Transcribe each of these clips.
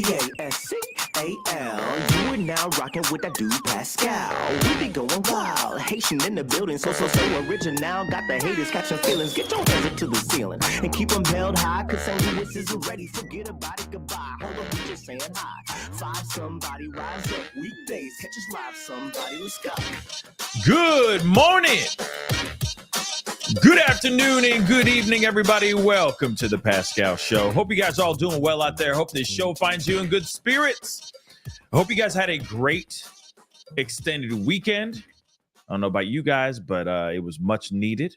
Pascal. You are now rocking with that dude Pascal. We be going wild, Haitian in the building, so original. Got the haters catching feelings. Get your hands up to the ceiling and keep them held high. Cause St. Louis isn't ready. Forget about it, goodbye. Hold on, we just saying hi. Five somebody rise up weekdays. Catch us live, somebody. Let's go. Good morning. Good afternoon and good evening, everybody. Welcome to the Pascal Show. Hope you guys are all doing well out there. Hope this show finds you in good spirits. I hope you guys had a great extended weekend. I don't know about you guys, but it was much needed.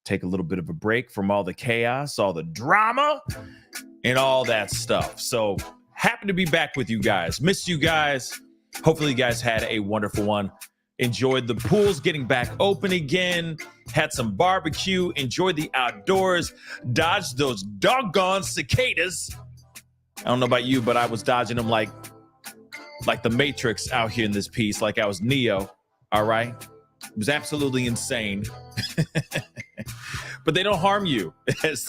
Take a little bit of a break from all the chaos, all the drama, and all that stuff. So happy to be back with you guys. Missed you guys. Hopefully you guys had a wonderful one. Enjoyed the pools getting back open again. Had some barbecue. Enjoyed the outdoors. Dodged those doggone cicadas. I don't know about you, but I was dodging them like the Matrix out here in this piece, like I was Neo. All right. It was absolutely insane. But they don't harm you, as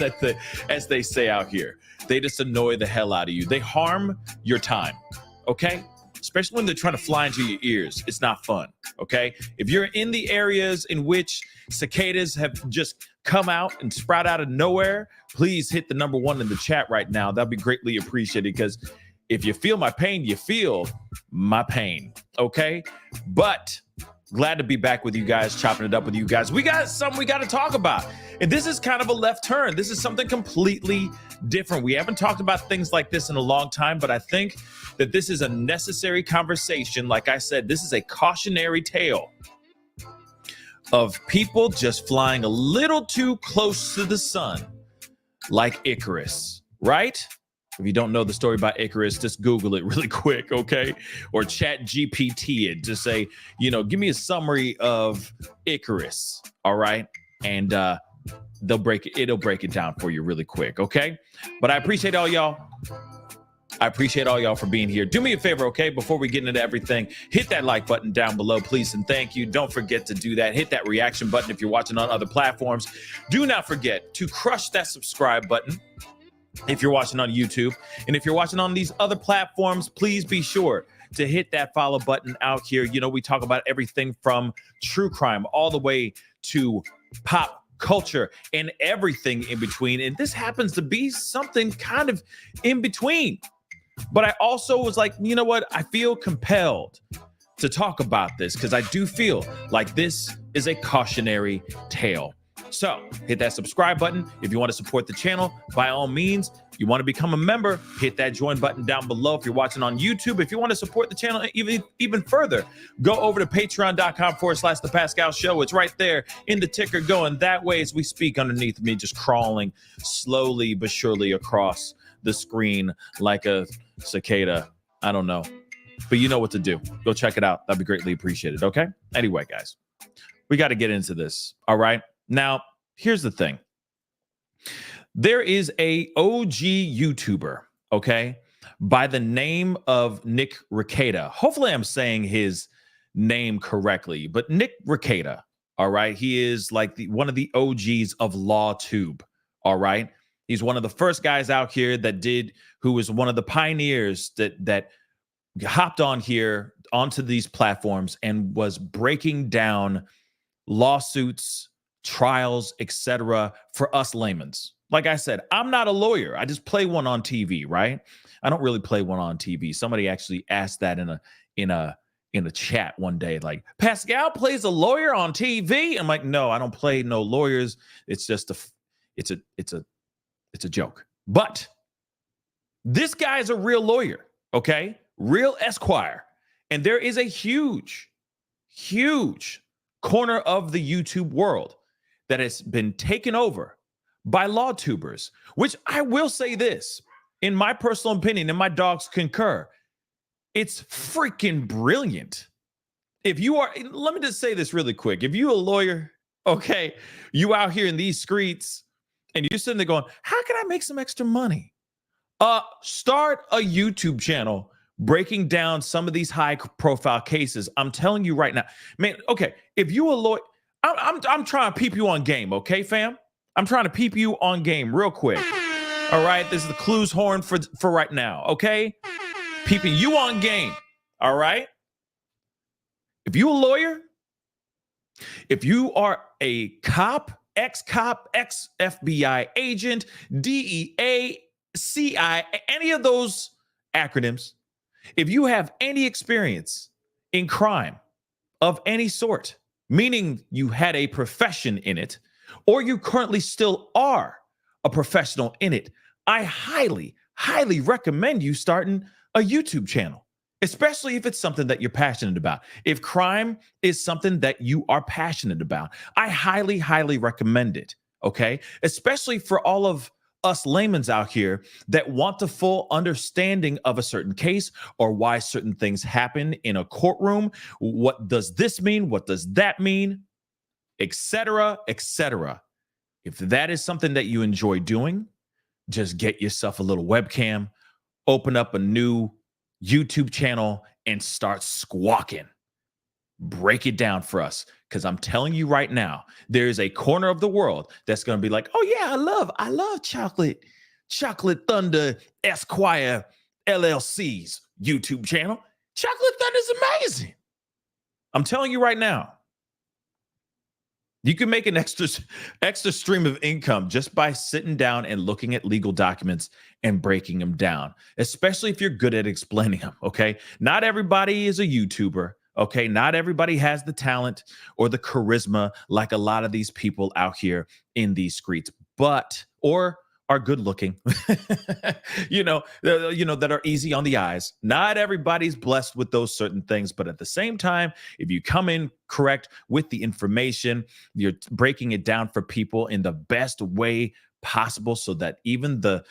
they say out here. They just annoy the hell out of you. They harm your time. Okay. Especially when they're trying to fly into your ears. It's not fun, okay? If you're in the areas in which cicadas have just come out and sprout out of nowhere, please hit the number 1 in the chat right now. That'd be greatly appreciated, because if you feel my pain, you feel my pain, okay? But glad to be back with you guys, chopping it up with you guys. We got something we got to talk about. And this is kind of a left turn. This is something completely different. We haven't talked about things like this in a long time, but I think that this is a necessary conversation. Like I said, this is a cautionary tale of people just flying a little too close to the sun, like Icarus, right? If you don't know the story about Icarus, just Google it really quick, okay? Or chat GPT it. Just say, give me a summary of Icarus, all right? And it'll break it down for you really quick, okay? But I appreciate all y'all. I appreciate all y'all for being here. Do me a favor, okay? Before we get into everything, hit that like button down below, please, and thank you. Don't forget to do that. Hit that reaction button if you're watching on other platforms. Do not forget to crush that subscribe button if you're watching on YouTube. And if you're watching on these other platforms, please be sure to hit that follow button out here. We talk about everything from true crime all the way to pop culture and everything in between. And this happens to be something kind of in between. But I also was like, you know what? I feel compelled to talk about this because I do feel like this is a cautionary tale. So hit that subscribe button. If you want to support the channel, by all means, you want to become a member, hit that join button down below. If you're watching on YouTube, if you want to support the channel even further, go over to patreon.com/the Pascal Show. It's right there in the ticker going that way as we speak underneath me, just crawling slowly but surely across the screen like a cicada. I don't know, but you know what to do. Go check it out. That'd be greatly appreciated. Okay. Anyway, guys, we got to get into this. All right. Now, here's the thing. There is a OG YouTuber, okay, by the name of Nick Rekieta. Hopefully I'm saying his name correctly, but Nick Rekieta, all right, he is like one of the OGs of LawTube, all right? He's one of the first guys out here who was one of the pioneers that hopped on here onto these platforms and was breaking down lawsuits, trials, etc. for us laymen's. Like I said, I'm not a lawyer. I just play one on TV, right? I don't really play one on TV. Somebody actually asked that in a chat one day, like, Pascal plays a lawyer on TV. I'm like, no, I don't play no lawyers. It's just it's a joke. But this guy is a real lawyer, okay? Real Esquire. And there is a huge corner of the YouTube world that has been taken over by LawTubers, which I will say this, in my personal opinion, and my dogs concur, it's freaking brilliant. Let me just say this really quick. If you're a lawyer, okay, you out here in these streets and you're sitting there going, how can I make some extra money? Start a YouTube channel breaking down some of these high profile cases. I'm telling you right now, man, okay, if you a lawyer, I'm trying to peep you on game, okay, fam? I'm trying to peep you on game real quick. All right, this is the clues horn for right now, okay? peeping you on game. All right. If you a lawyer, if you are a cop, ex-FBI agent, DEA, CIA, any of those acronyms, if you have any experience in crime of any sort, meaning you had a profession in it, or you currently still are a professional in it, I highly, highly recommend you starting a YouTube channel, especially if it's something that you're passionate about. If crime is something that you are passionate about, I highly, highly recommend it, okay? Especially for all of us laymen's out here that want the full understanding of a certain case or why certain things happen in a courtroom. What does this mean? What does that mean? Etc., etc. If that is something that you enjoy doing, just get yourself a little webcam, open up a new YouTube channel, and start squawking. Break it down for us, because I'm telling you right now, there is a corner of the world that's going to be like, oh yeah, I love Chocolate Thunder Esquire LLC's YouTube channel. Chocolate Thunder is amazing. I'm telling you right now, you can make an extra stream of income just by sitting down and looking at legal documents and breaking them down, especially if you're good at explaining them, okay? Not everybody is a YouTuber, okay? Not everybody has the talent or the charisma like a lot of these people out here in these streets, or are good looking, that are easy on the eyes. Not everybody's blessed with those certain things, but at the same time, if you come in correct with the information, you're breaking it down for people in the best way possible so that even the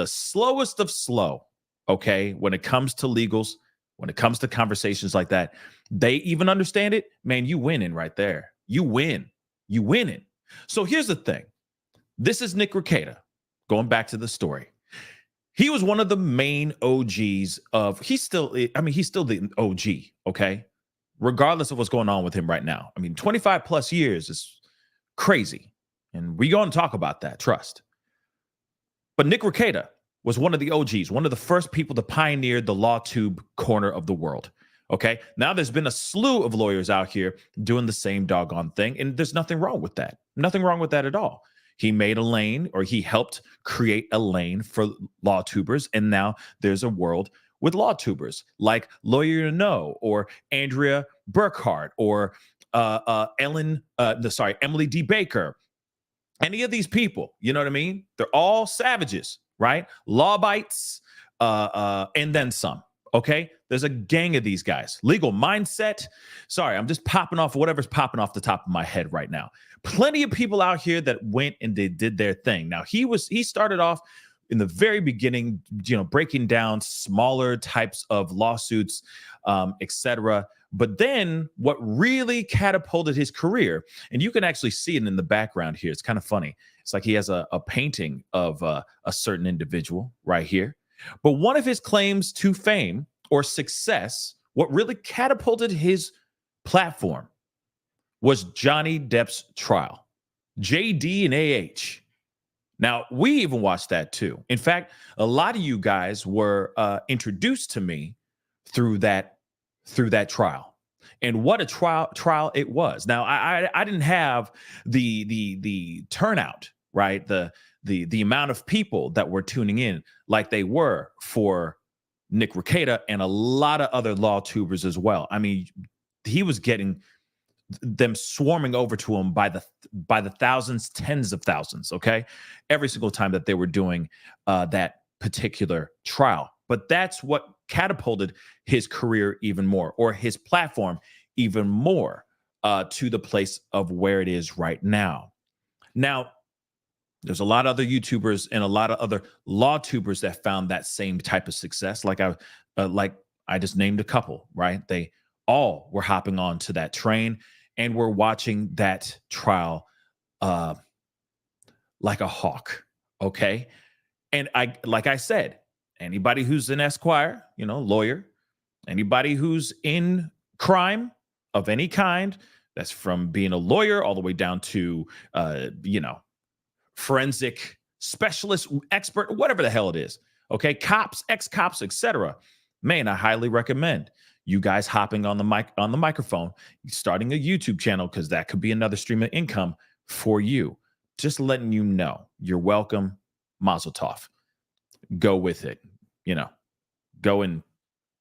slowest of slow, okay, when it comes to legals, when it comes to conversations like that, they even understand it, man, you winning right there. You winning. So here's the thing. This is Nick Rekieta. Going back to the story, he was one of the main OGs of, he's still the OG, okay? Regardless of what's going on with him right now. 25 plus years is crazy. And we're going to talk about that, trust. But Nick Rekieta was one of the OGs, one of the first people to pioneer the LawTube corner of the world, okay? Now there's been a slew of lawyers out here doing the same doggone thing, and there's nothing wrong with that. Nothing wrong with that at all. He made a lane, or he helped create a lane for LawTubers, and now there's a world with LawTubers like Lawyer to Know, or Andrea Burkhart, or Emily D. Baker. Any of these people, you know what I mean? They're all savages, right? Law bites, and then some. Okay, there's a gang of these guys. Legal Mindset. Sorry, I'm just popping off whatever's popping off the top of my head right now. Plenty of people out here that went and they did their thing. Now he started off in the very beginning, breaking down smaller types of lawsuits, etc. But then what really catapulted his career, and you can actually see it in the background here. It's kind of funny. It's like he has a painting of a certain individual right here. But one of his claims to fame or success, what really catapulted his platform, was Johnny Depp's trial, JD and AH. Now, we even watched that too. In fact, a lot of you guys were introduced to me through that trial. And what a trial it was. Now, I didn't have the turnout, right? The amount of people that were tuning in like they were for Nick Rekieta and a lot of other LawTubers as well. He was getting them swarming over to him by the thousands, tens of thousands, okay? Every single time that they were doing that particular trial. But that's what catapulted his career even more, or his platform even more, to the place of where it is right now. Now, there's a lot of other YouTubers and a lot of other LawTubers that found that same type of success. Like I just named a couple, right? They all were hopping on to that train and were watching that trial like a hawk, okay? And like I said, anybody who's an esquire, lawyer, anybody who's in crime of any kind, that's from being a lawyer all the way down to, forensic specialist, expert, whatever the hell it is, okay? Cops, ex-cops, etc. man, I highly recommend you guys hopping on the microphone, starting a YouTube channel, because that could be another stream of income for you. Just letting you know, you're welcome. Mazel tov. Go with it. Go and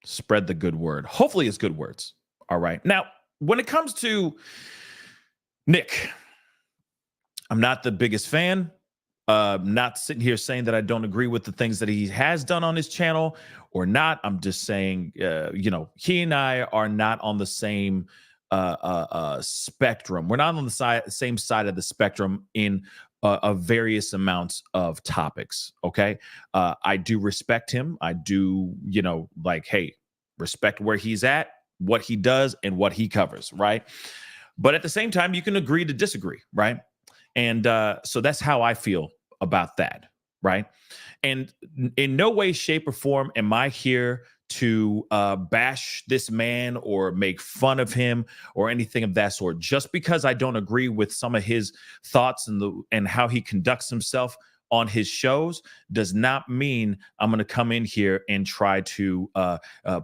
spread the good word. Hopefully it's good words. All right. Now, when it comes to Nick, I'm not the biggest fan. Not sitting here saying that I don't agree with the things that he has done on his channel or not. I'm just saying, he and I are not on the same spectrum. We're not on the same side of the spectrum in various amounts of topics. Okay. I do respect him. I do, hey, respect where he's at, what he does, and what he covers. Right. But at the same time, you can agree to disagree. Right. And so that's how I feel about that. Right. And in no way, shape, or form am I here to bash this man or make fun of him or anything of that sort. Just because I don't agree with some of his thoughts and how he conducts himself on his shows does not mean I'm going to come in here and try to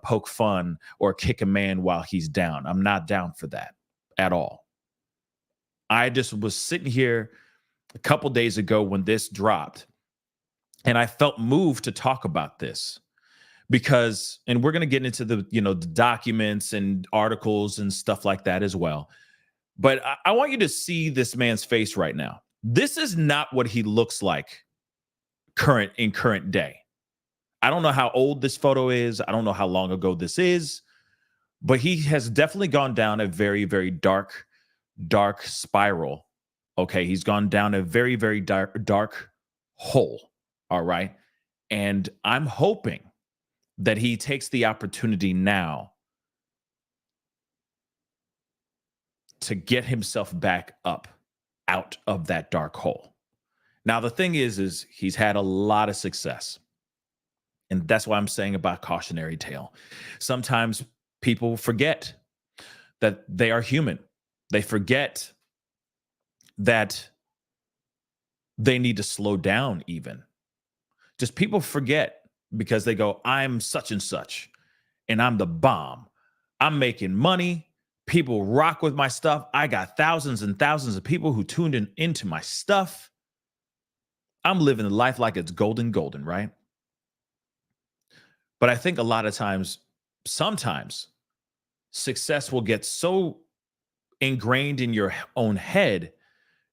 poke fun or kick a man while he's down. I'm not down for that at all. I just was sitting here a couple days ago when this dropped, and I felt moved to talk about this because, and we're going to get into the documents and articles and stuff like that as well. But I want you to see this man's face right now. This is not what he looks like in current day. I don't know how old this photo is. I don't know how long ago this is, but he has definitely gone down a very, very dark spiral. Okay. He's gone down a very, very dark hole. All right. And I'm hoping that he takes the opportunity now to get himself back up out of that dark hole. Now, the thing is he's had a lot of success. And that's why I'm saying about cautionary tale. Sometimes people forget that they are human. They forget that they need to slow down even. Just people forget because they go, I'm such and such, and I'm the bomb. I'm making money. People rock with my stuff. I got thousands and thousands of people who tuned into my stuff. I'm living the life like it's golden, right? But I think a lot of times, sometimes success will get so ingrained in your own head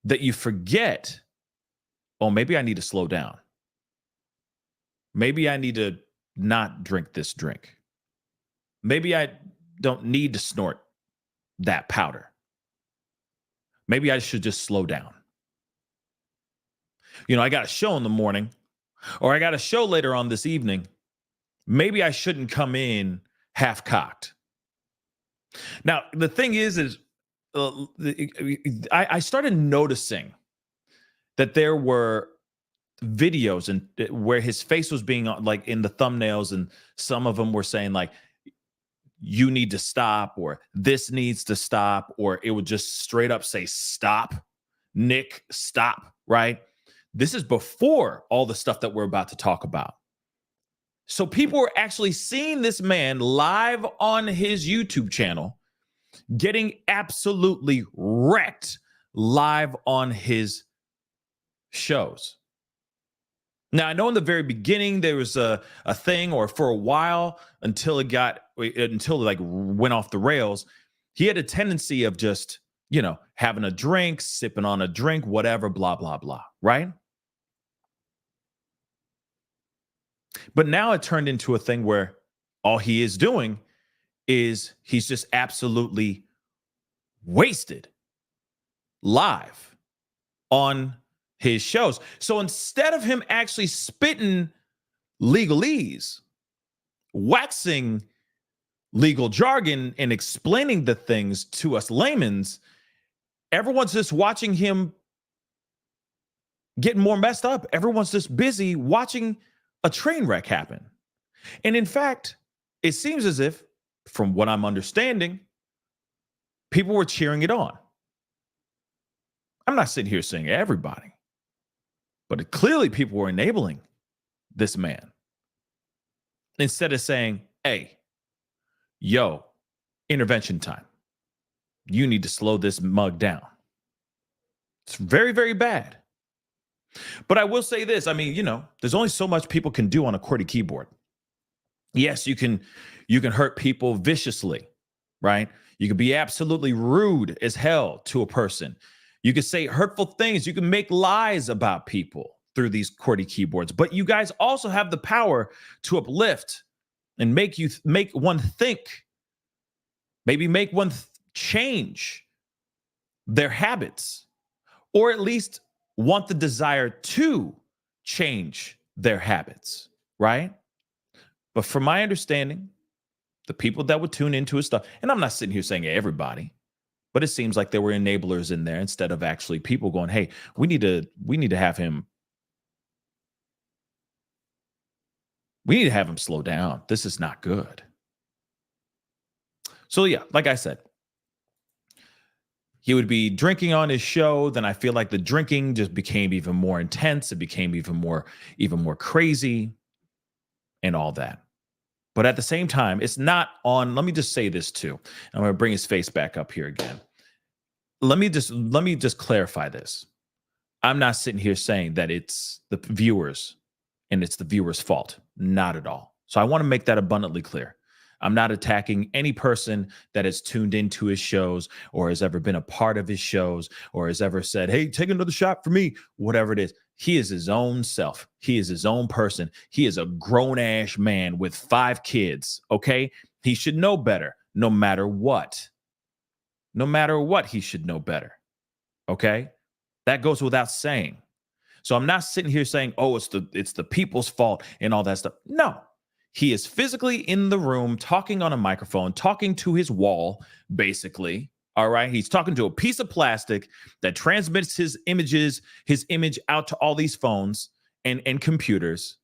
that you forget, oh, maybe I need to slow down. Maybe I need to not drink this drink. Maybe I don't need to snort that powder. Maybe I should just slow down. I got a show in the morning, or I got a show later on this evening. Maybe I shouldn't come in half-cocked. Now, the thing is I started noticing that there were videos and where his face was being like in the thumbnails, and some of them were saying like, you need to stop, or this needs to stop, or it would just straight up say, stop, Nick, stop, right? This is before all the stuff that we're about to talk about. So people were actually seeing this man live on his YouTube channel, getting absolutely wrecked live on his shows. Now, I know in the very beginning there was a thing, or for a while until it went off the rails, he had a tendency of just, having a drink, sipping on a drink, whatever, blah, blah, blah, right? But now it turned into a thing where all he is doing is he's just absolutely wasted live on his shows. So instead of him actually spitting legalese, waxing legal jargon, and explaining the things to us laymen's, everyone's just watching him get more messed up. Everyone's just busy watching a train wreck happen. And in fact, it seems as if, from what I'm understanding, people were cheering it on. I'm not sitting here saying everybody, but clearly people were enabling this man. Instead of saying, hey, yo, intervention time. You need to slow this mug down. It's very, very bad. But I will say this. I mean, there's only so much people can do on a QWERTY keyboard. Yes, you can hurt people viciously, right? You can be absolutely rude as hell to a person. You can say hurtful things. You can make lies about people through these QWERTY keyboards. But you guys also have the power to uplift and make one think, maybe make one change their habits, or at least want the desire to change their habits, right? But from my understanding, the people that would tune into his stuff, and I'm not sitting here saying everybody, but it seems like there were enablers in there instead of actually people going, hey, we need to have him. We need to have him slow down. This is not good. So yeah, like I said, he would be drinking on his show. Then I feel like the drinking just became even more intense. It became even more crazy and all that. But at the same time, it's not on. Let me just say this too. I'm going to bring his face back up here again. Let me just clarify this. I'm not sitting here saying that it's the viewers and it's the viewers' fault. Not at all. So I want to make that abundantly clear. I'm not attacking any person that has tuned into his shows or has ever been a part of his shows or has ever said, hey, take another shot for me, whatever it is. He is his own self. He is his own person. He is a grown-ass man with 5 kids, okay? He should know better no matter what. No matter what, he should know better, okay? That goes without saying. So I'm not sitting here saying, oh, it's the people's fault and all that stuff. No. He is physically in the room, talking on a microphone, talking to his wall, basically. All right. He's talking to a piece of plastic that transmits his image out to all these phones and computers.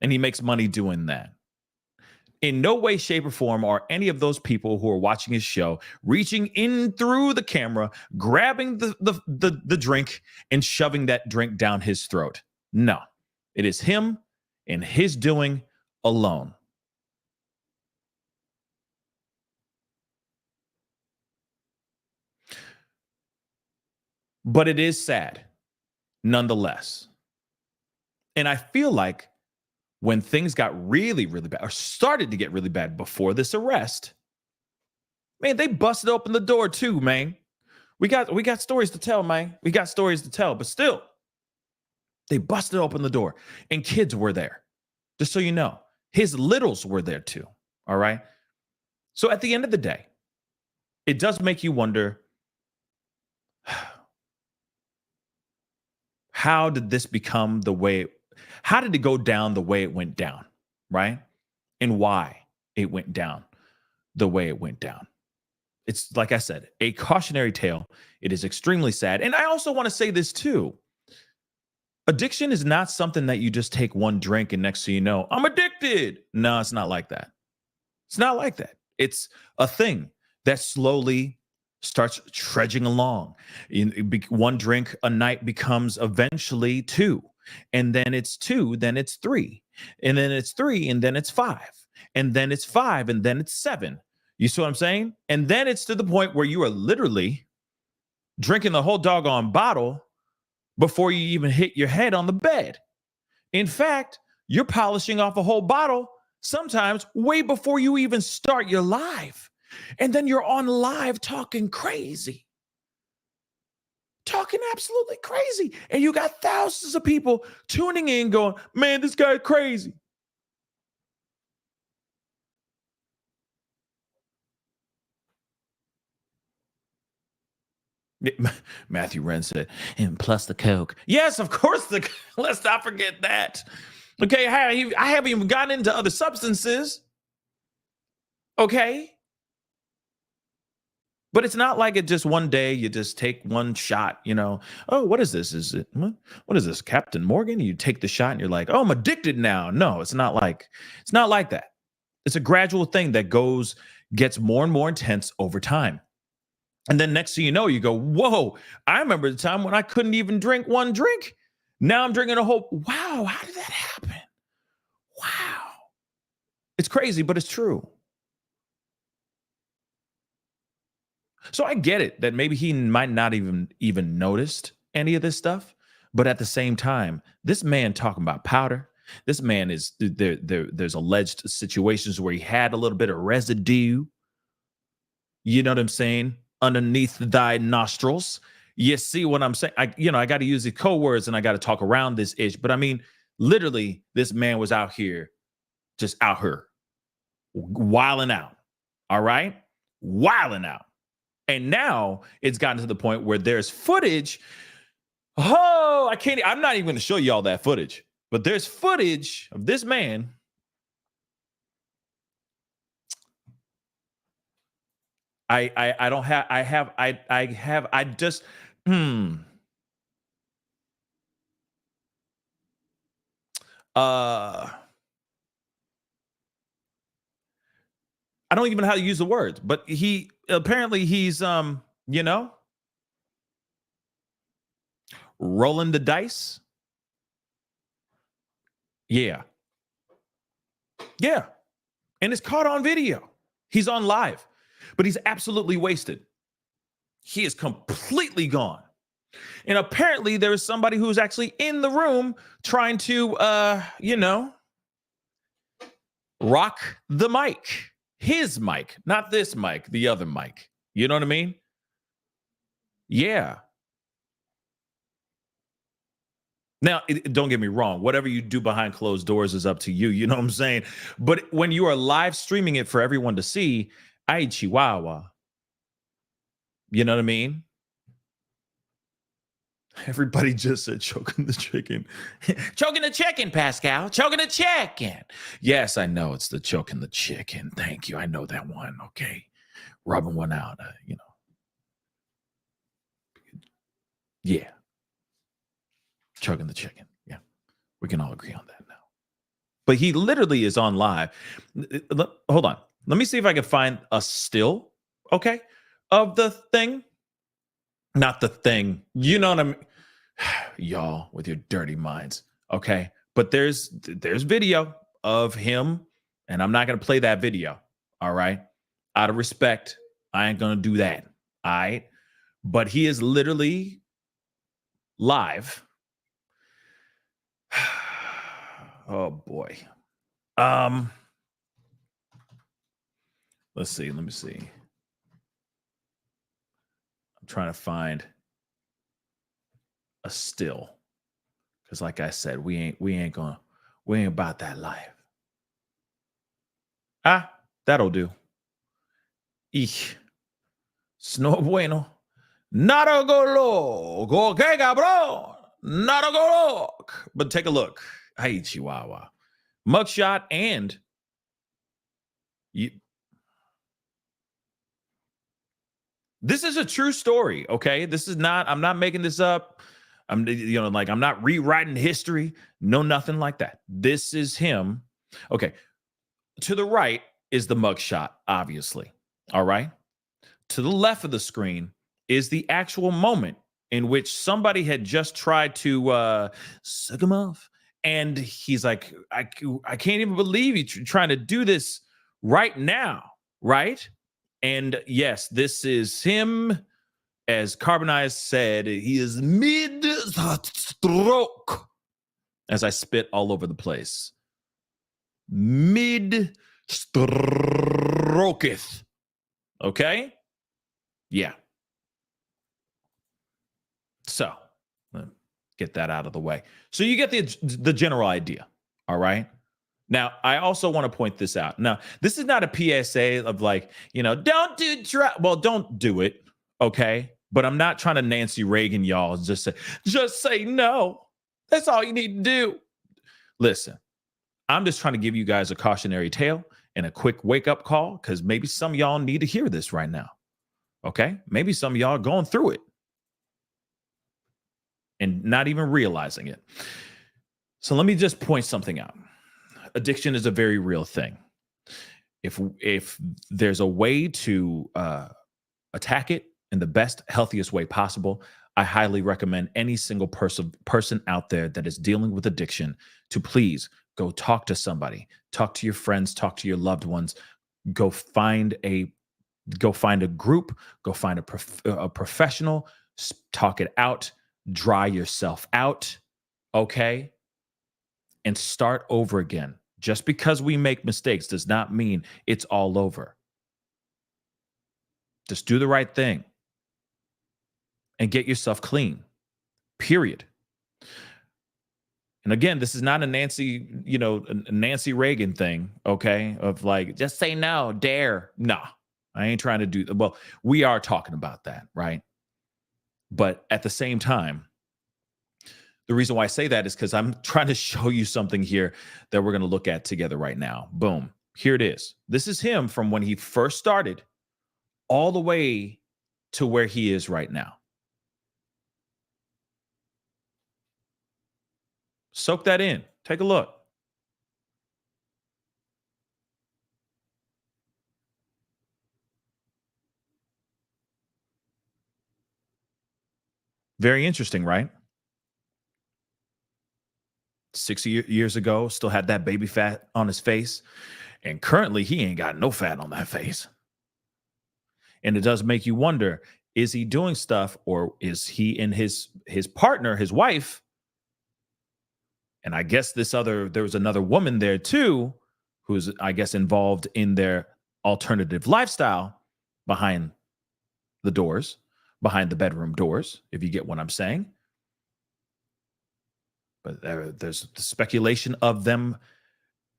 And he makes money doing that. In no way, shape, or form are any of those people who are watching his show reaching in through the camera, grabbing the drink and shoving that drink down his throat. No, it is him and his doing alone. But it is sad, nonetheless. And I feel like when things got really, really bad, or started to get really bad before this arrest, man, they busted open the door too, man. We got stories to tell, man. We got stories to tell, but still, they busted open the door and kids were there. Just so you know. His littles were there too, all right? So at the end of the day, it does make you wonder, how did this become how did it go down the way it went down, right? And why it went down the way it went down. It's, like I said, a cautionary tale. It is extremely sad. And I also want to say this too. Addiction is not something that you just take one drink and next thing you know, I'm addicted. No, it's not like that. It's not like that. It's a thing that slowly starts trudging along. One drink a night becomes eventually 2. And then it's 2, then it's 3. And then it's 3, and then it's 5. And then it's 5, and then it's 7. You see what I'm saying? And then it's to the point where you are literally drinking the whole doggone bottle before you even hit your head on the bed. In fact, you're polishing off a whole bottle sometimes way before you even start your live. And then you're on live talking crazy. Talking absolutely crazy. And you got thousands of people tuning in going, man, this guy's crazy. Matthew Wren said, and plus the Coke. Yes, of course. Let's not forget that. Okay, I haven't even gotten into other substances. Okay. But it's not like it just one day you just take one shot, Oh, what is this? What is this, Captain Morgan? You take the shot and you're like, oh, I'm addicted now. No, it's not like that. It's a gradual thing that gets more and more intense over time. And then next thing you know, you go, whoa, I remember the time when I couldn't even drink one drink. Now I'm drinking a whole, wow, how did that happen? Wow. It's crazy, but it's true. So I get it that maybe he might not even noticed any of this stuff, but at the same time, this man talking about powder. This man is there. There's alleged situations where he had a little bit of residue. You know what I'm saying? Underneath thy nostrils. You see what I'm saying? I got to use the code words and I got to talk around this ish. But I mean, literally, this man was out here, just out here, wilding out. All right, wilding out. And now it's gotten to the point where there's footage. Oh, I'm not even going to show you all that footage, but there's footage of this man. I don't have, I just, I don't even know how to use the words, but he's rolling the dice. Yeah. And it's caught on video. He's on live, but he's absolutely wasted. He is completely gone. And apparently there is somebody who's actually in the room trying to, rock the mic. His mic, not this mic, the other mic. You know what I mean? Yeah. Now, don't get me wrong. Whatever you do behind closed doors is up to you. You know what I'm saying? But when you are live streaming it for everyone to see, ay chihuahua. You know what I mean? Everybody just said choking the chicken. Choking the chicken, Pascal. Choking the chicken. Yes, I know it's the choking the chicken. Thank you. I know that one. Okay. Rubbing one out, Yeah. Choking the chicken. Yeah. We can all agree on that now. But he literally is on live. Hold on. Let me see if I can find a still, okay, of the thing. Not the thing. You know what I mean? Y'all with your dirty minds. Okay. But there's video of him, and I'm not going to play that video. All right. Out of respect, I ain't going to do that. All right. But he is literally live. Oh boy. Let's see. Let me see. I'm trying to find a still, because like I said, we ain't about that life. That'll do. Ich. No bueno. Nada go loco. Okay, cabrón. Nada go loco. But take a look. Hey, Chihuahua. Mugshot and you. This is a true story, okay? This is not, I'm not making this up. I'm not rewriting history. No, nothing like that. This is him. Okay. To the right is the mugshot, obviously. All right. To the left of the screen is the actual moment in which somebody had just tried to suck him off. And he's like, I can't even believe you're trying to do this right now, right? And yes, this is him. As Carbonized said, he is mid-stroke. As I spit all over the place. Mid-stroketh. Okay? Yeah. So, get that out of the way. So you get the general idea. All right? Now, I also want to point this out. Now, this is not a PSA of like, don't do drugs. Well, don't do it, okay? But I'm not trying to Nancy Reagan y'all just say no. That's all you need to do. Listen, I'm just trying to give you guys a cautionary tale and a quick wake-up call because maybe some of y'all need to hear this right now, okay? Maybe some of y'all are going through it and not even realizing it. So let me just point something out. Addiction is a very real thing. If there's a way to attack it in the best, healthiest way possible, I highly recommend any single person out there that is dealing with addiction to please Go talk to somebody, talk to your friends, talk to your loved ones. Go find a group, go find a professional, talk it out, dry yourself out, okay? And start over again. Just because we make mistakes does not mean it's all over. Just do the right thing and get yourself clean. Period. And again, this is not a Nancy Reagan thing, okay? Of like, just say no, dare. No, I ain't trying to do that. Well, we are talking about that, right? But at the same time, the reason why I say that is because I'm trying to show you something here that we're going to look at together right now. Boom. Here it is. This is him from when he first started all the way to where he is right now. Soak that in. Take a look. Very interesting, right? 60 years ago, still had that baby fat on his face. And currently, he ain't got no fat on that face. And it does make you wonder, is he doing stuff, or is he and his partner, his wife, and I guess there was another woman there too, who's, I guess, involved in their alternative lifestyle behind the doors, behind the bedroom doors, if you get what I'm saying. But there's the speculation of them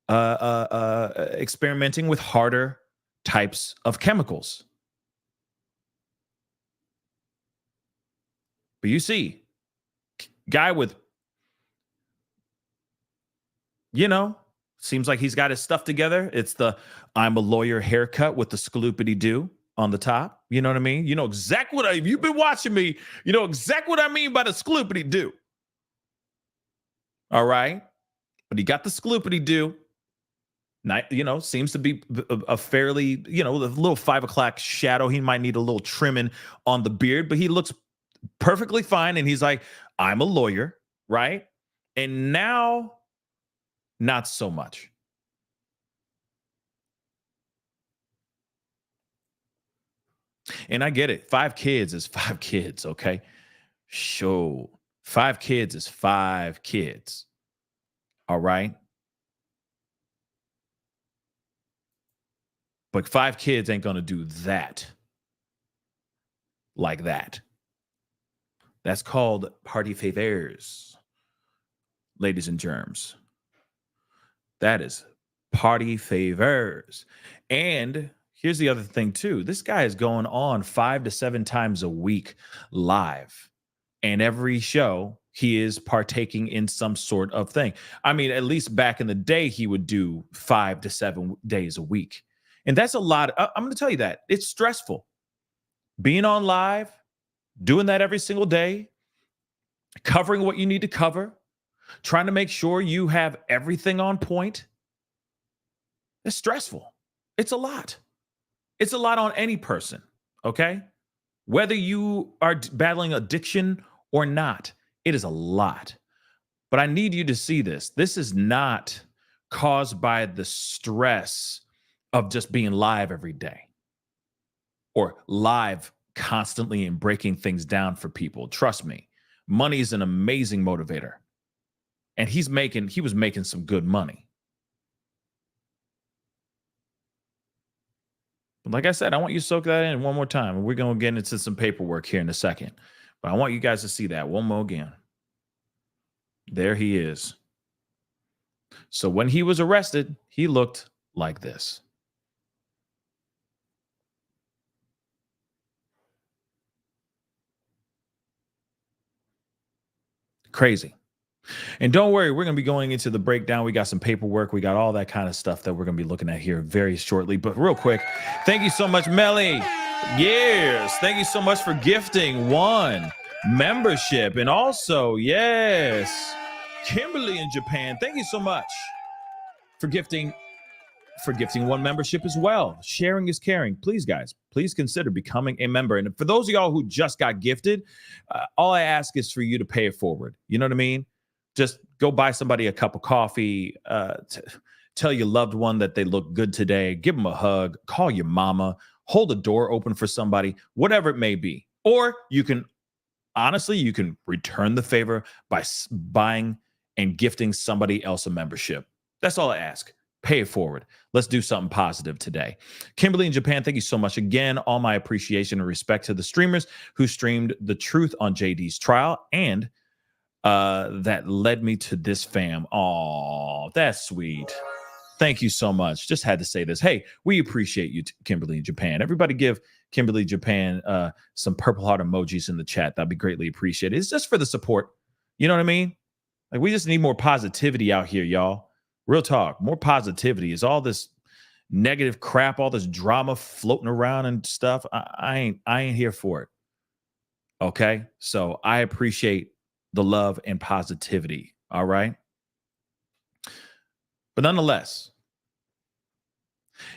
experimenting with harder types of chemicals. But you see, guy with, seems like he's got his stuff together. It's the I'm a lawyer haircut with the skaloopity-doo on the top. You know what I mean? You know exactly if you've been watching me, you know exactly what I mean by the skaloopity-doo. All right? But he got the skaloopity-doo. Seems to be a fairly, a little 5 o'clock shadow. He might need a little trimming on the beard, but he looks perfectly fine. And he's like, I'm a lawyer, right? And now, not so much. And I get it. 5 kids is 5 kids, okay? Sure. 5 kids is 5 kids. All right? But 5 kids ain't going to do that like that. That's called party favors, ladies and germs. That is party favors. And here's the other thing too. This guy is going on 5 to 7 times a week live. And every show, he is partaking in some sort of thing. I mean, at least back in the day, he would do 5 to 7 days a week. And that's a lot. I'm going to tell you that. It's stressful. Being on live, doing that every single day, covering what you need to cover, trying to make sure you have everything on point. It's stressful. It's a lot. It's a lot on any person, okay? Whether you are battling addiction or not, it is a lot. But I need you to see this. This is not caused by the stress of just being live every day or live constantly and breaking things down for people. Trust me, money is an amazing motivator. And he was making some good money. But like I said, I want you to soak that in one more time. And we're going to get into some paperwork here in a second. But I want you guys to see that one more again. There he is. So when he was arrested, he looked like this. Crazy. And don't worry, we're going to be going into the breakdown. We got some paperwork. We got all that kind of stuff that we're going to be looking at here very shortly. But real quick, thank you so much, Melly. Yes. Thank you so much for gifting 1 membership. And also, yes, Kimberly in Japan. Thank you so much for gifting 1 membership as well. Sharing is caring. Please, guys, please consider becoming a member. And for those of y'all who just got gifted, all I ask is for you to pay it forward. You know what I mean? Just go buy somebody a cup of coffee. Tell your loved one that they look good today. Give them a hug. Call your mama. Hold the door open for somebody, whatever it may be. Or you can, honestly, you can return the favor by buying and gifting somebody else a membership. That's all I ask. Pay it forward. Let's do something positive today. Kimberly in Japan, thank you so much. Again, all my appreciation and respect to the streamers who streamed the truth on JD's trial and that led me to this fam. Oh, that's sweet. Thank you so much. Just had to say this. Hey, we appreciate you, Kimberly in Japan. Everybody give Kimberly Japan some purple heart emojis in the chat. That'd be greatly appreciated. It's just for the support. You know what I mean? Like, we just need more positivity out here, y'all. Real talk. More positivity. Is all this negative crap, all this drama floating around and stuff. I ain't here for it. Okay? So I appreciate the love and positivity. All right? But nonetheless,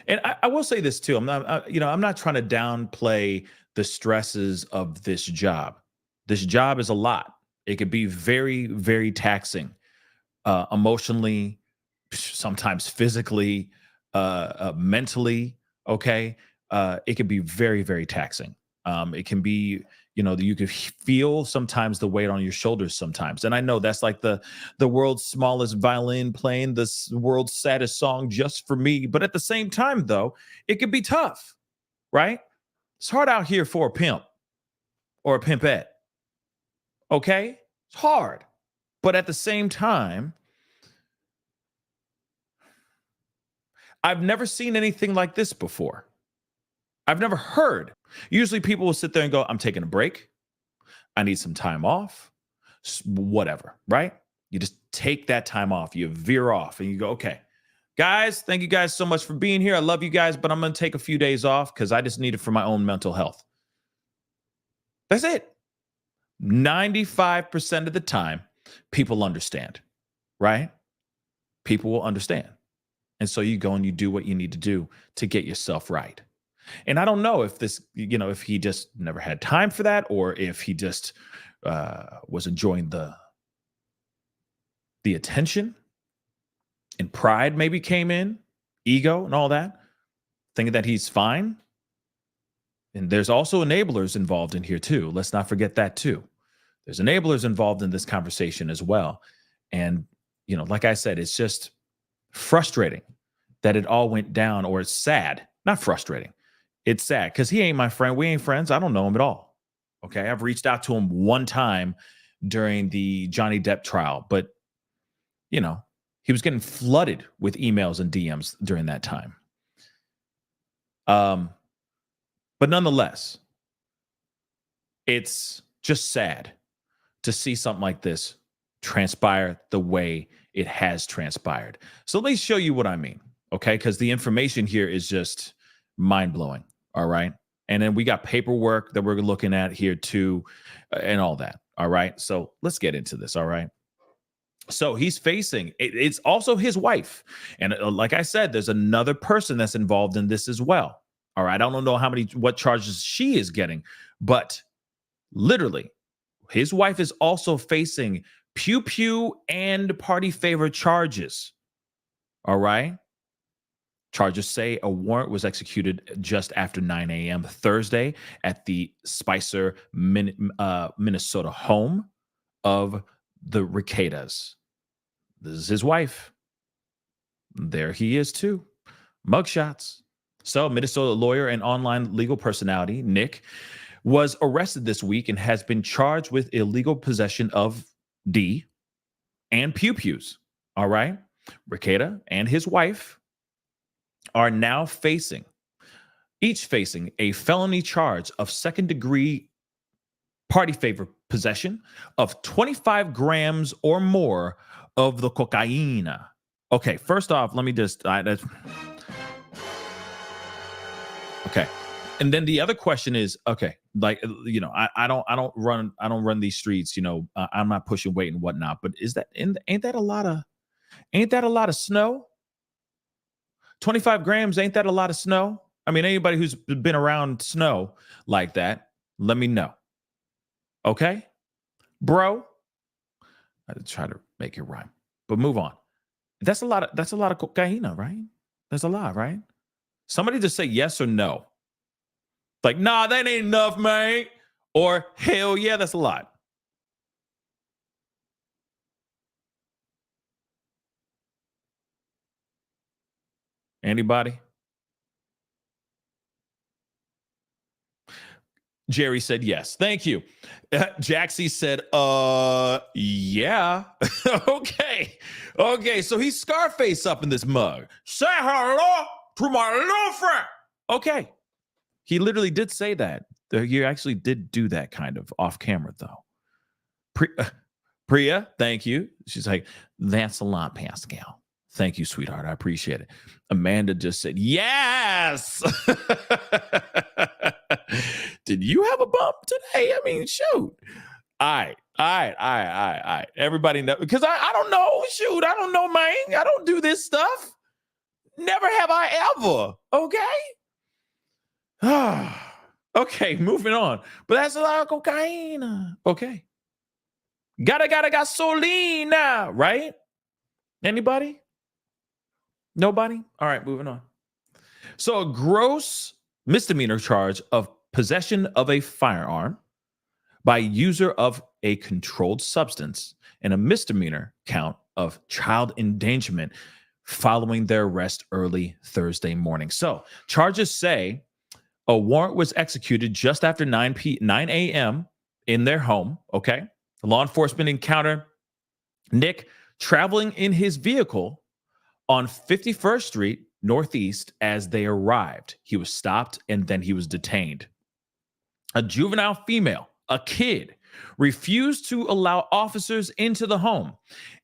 and I will say this too. I'm not trying to downplay the stresses of this job. This job is a lot. It could be very, very taxing, emotionally, sometimes physically, mentally. Okay, it can be very, very taxing. It can be, you could feel sometimes the weight on your shoulders sometimes. And I know that's like the world's smallest violin playing the world's saddest song just for me. But at the same time, though, it could be tough, right? It's hard out here for a pimp or a pimpette. Okay? It's hard. But at the same time, I've never seen anything like this before. I've never heard. Usually people will sit there and go, I'm taking a break. I need some time off, whatever, right? You just take that time off. You veer off and you go, okay, guys, thank you guys so much for being here. I love you guys, but I'm going to take a few days off because I just need it for my own mental health. That's it. 95% of the time, people understand, right? People will understand. And so you go and you do what you need to do to get yourself right. And I don't know if this, if he just never had time for that, or if he just was enjoying the attention, and pride maybe came in, ego and all that, thinking that he's fine. And there's also enablers involved in here too. Let's not forget that too. There's enablers involved in this conversation as well. And, like I said, it's just frustrating that it all went down, or it's sad, not frustrating. It's sad because he ain't my friend. We ain't friends. I don't know him at all. Okay. I've reached out to him one time during the Johnny Depp trial, but he was getting flooded with emails and DMs during that time. But nonetheless, it's just sad to see something like this transpire the way it has transpired. So let me show you what I mean. Okay. Because the information here is just mind-blowing. All right. And then we got paperwork that we're looking at here too, and all that. All right. So let's get into this. All right. So he's facing, it's also his wife. And like I said, there's another person that's involved in this as well. All right. I don't know what charges she is getting, but literally his wife is also facing pew and party favor charges. All right. Charges say a warrant was executed just after 9 a.m. Thursday at the Spicer, Minnesota home of the Rekeitas. This is his wife. There he is too. Mugshots. So Minnesota lawyer and online legal personality, Nick, was arrested this week and has been charged with illegal possession of D and pews. All right. Rekeita and his wife are now each facing a felony charge of second-degree party favor possession of 25 grams or more of the cocaine. Okay, first off, let me just... okay. And then the other question is, okay, like, I don't run these streets, I'm not pushing weight and whatnot, but ain't that a lot of snow? 25 grams, ain't that a lot of snow? I mean, anybody who's been around snow like that, let me know. Okay? Bro, I try to make it rhyme, but move on. That's a lot of cocaine, right? That's a lot, right? Somebody just say yes or no. Like, nah, that ain't enough, man. Or hell yeah, that's a lot. Anybody? Jerry said yes. Thank you. Jaxie said, yeah. Okay. Okay. So he's Scarface up in this mug. Say hello to my little friend. Okay. He literally did say that. He actually did do that kind of off camera, though. Priya, thank you. She's like, that's a lot, Pascal. Thank you, sweetheart. I appreciate it. Amanda just said, yes. Did you have a bump today? I mean, shoot. All right. Everybody know, because I don't know. Shoot, I don't know, man. I don't do this stuff. Never have I ever. Okay. Okay, moving on. But that's a lot of cocaine. Okay. Gotta gasolina, right? Anybody? Nobody? All right, moving on. So a gross misdemeanor charge of possession of a firearm by user of a controlled substance and a misdemeanor count of child endangerment following their arrest early Thursday morning. So charges say a warrant was executed just after 9 a.m. in their home, okay? Law enforcement encountered Nick traveling in his vehicle on 51st Street Northeast as they arrived. He was stopped and then he was detained. A juvenile female, a kid, refused to allow officers into the home,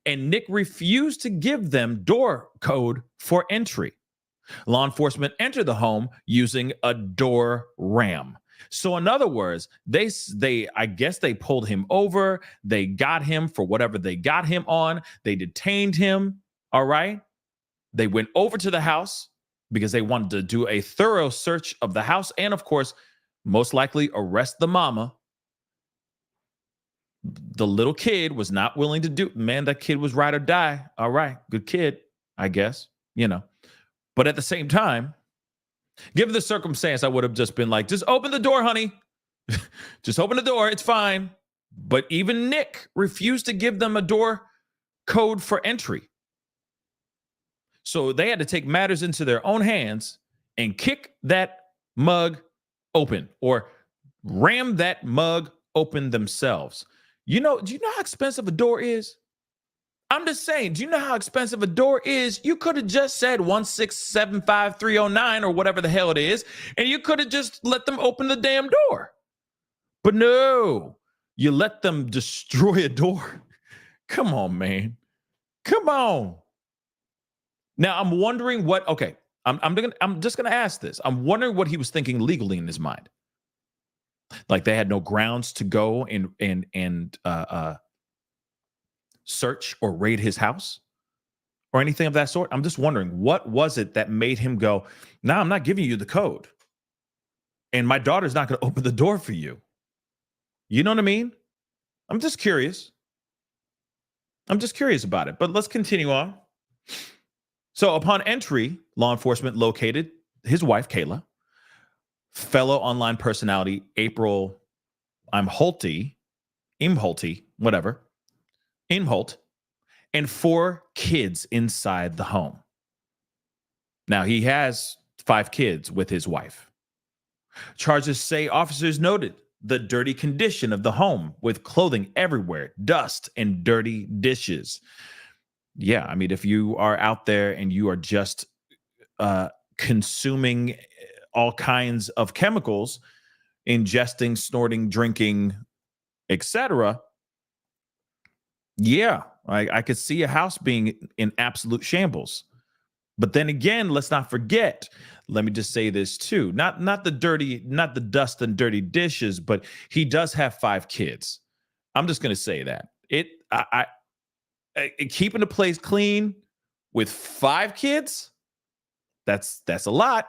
and Nick refused to give them door code for entry. Law enforcement entered the home using a door ram. So in other words, I guess they pulled him over. They got him for whatever they got him on. They detained him. All right. They went over to the house because they wanted to do a thorough search of the house and, of course, most likely arrest the mama. The little kid was not willing to do. Man, that kid was ride or die. All right. Good kid, I guess, But at the same time, given the circumstance, I would have just been like, just open the door, honey. Just open the door. It's fine. But even Nick refused to give them a door code for entry. So they had to take matters into their own hands and kick that mug open or ram that mug open themselves. Do you know how expensive a door is? I'm just saying, do you know how expensive a door is? You could have just said 1675309 or whatever the hell it is, and you could have just let them open the damn door. But no, you let them destroy a door. Come on, man. Come on. Now I'm wondering what. Okay, I'm just gonna ask this. I'm wondering what he was thinking legally in his mind. Like they had no grounds to go and search or raid his house or anything of that sort. I'm just wondering, what was it that made him go, "No, I'm not giving you the code, and my daughter's not going to open the door for you." You know what I mean? I'm just curious. I'm just curious about it. But let's continue on. So upon entry, law enforcement located his wife, Kayla, fellow online personality, April Imholt, and 4 kids inside the home. Now, he has 5 kids with his wife. Charges say officers noted the dirty condition of the home with clothing everywhere, dust, and dirty dishes. Yeah, I mean, if you are out there and you are just consuming all kinds of chemicals, ingesting, snorting, drinking, etc., yeah, I could see a house being in absolute shambles. But then again, let's not forget, let me just say this too, not the dust and dirty dishes, but he does have 5 kids. I'm just going to say that. Keeping the place clean with 5 kids, that's a lot.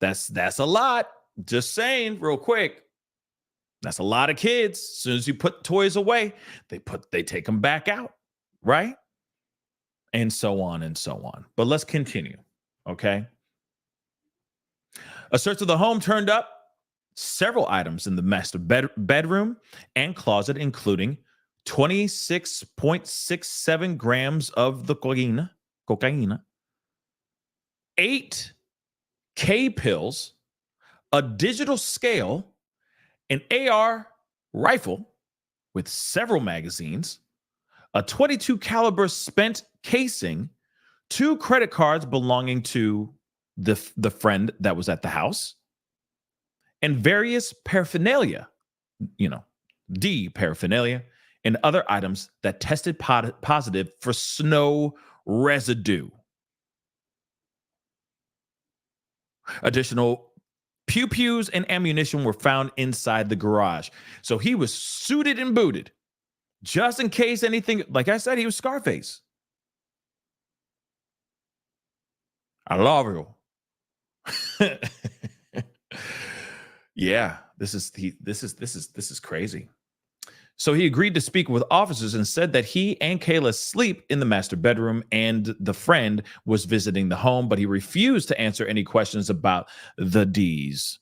That's a lot. Just saying real quick. That's a lot of kids. As soon as you put toys away, they take them back out, right? And so on and so on. But let's continue, okay? A search of the home turned up several items in the master bedroom and closet, including 26.67 grams of the cocaine, 8 K pills, a digital scale, an AR rifle with several magazines, a 22 caliber spent casing, 2 credit cards belonging to the friend that was at the house, and various paraphernalia, paraphernalia, and other items that tested positive for snow residue. Additional pew-pews and ammunition were found inside the garage. So he was suited and booted, just in case anything. Like I said, he was Scarface. I love you. Yeah, this is crazy. So he agreed to speak with officers and said that he and Kayla sleep in the master bedroom and the friend was visiting the home, but he refused to answer any questions about the D's.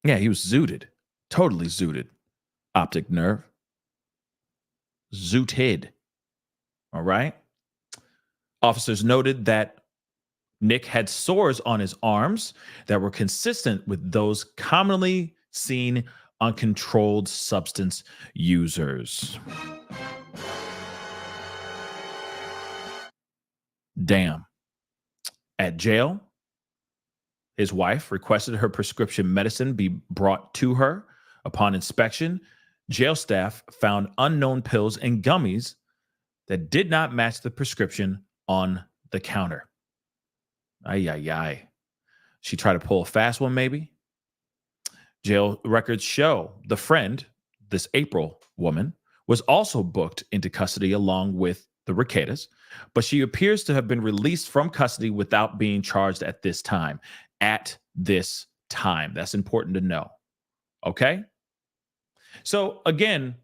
Yeah, he was zooted, totally zooted. Optic nerve. Zooted. All right. Officers noted that Nick had sores on his arms that were consistent with those commonly seen on controlled substance users. Damn. At jail, his wife requested her prescription medicine be brought to her. Upon inspection, jail staff found unknown pills and gummies that did not match the prescription on the counter. Ay, ay, ay. She tried to pull a fast one, maybe? Jail records show the friend, this April woman, was also booked into custody along with the Rekeitas, but she appears to have been released from custody without being charged at this time. At this time. That's important to know. Okay? So, again,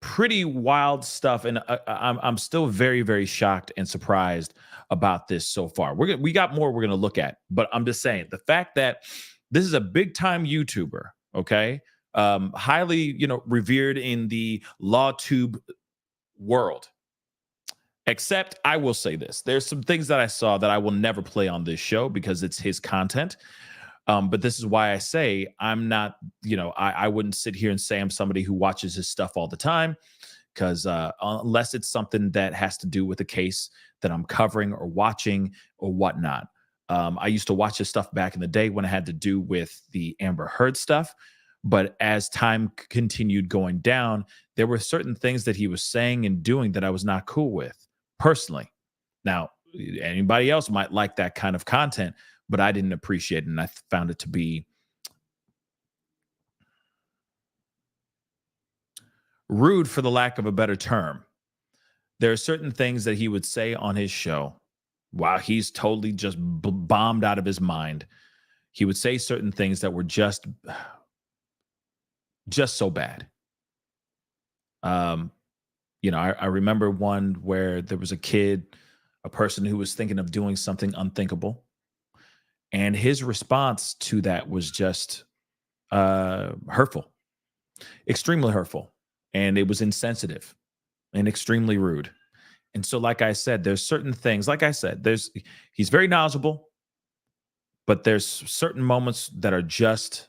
pretty wild stuff, and I'm still very, very shocked and surprised about this so far. We got more we're going to look at, but I'm just saying the fact that this is a big time YouTuber, okay, highly revered in the LawTube world. Except I will say this: there's some things that I saw that I will never play on this show because it's his content. But this is why I say I'm not, I wouldn't sit here and say I'm somebody who watches his stuff all the time, because unless it's something that has to do with a case that I'm covering or watching or whatnot. I used to watch his stuff back in the day when it had to do with the Amber Heard stuff. But as time continued going down, there were certain things that he was saying and doing that I was not cool with personally. Now, anybody else might like that kind of content, but I didn't appreciate it, and I found it to be rude, for the lack of a better term. There are certain things that he would say on his show while he's totally just bombed out of his mind. He would say certain things that were just so bad. I remember one where there was a person who was thinking of doing something unthinkable. And his response to that was just hurtful, extremely hurtful. And it was insensitive and extremely rude. And so, like I said, there's certain things, like I said, he's very knowledgeable, but there's certain moments that are just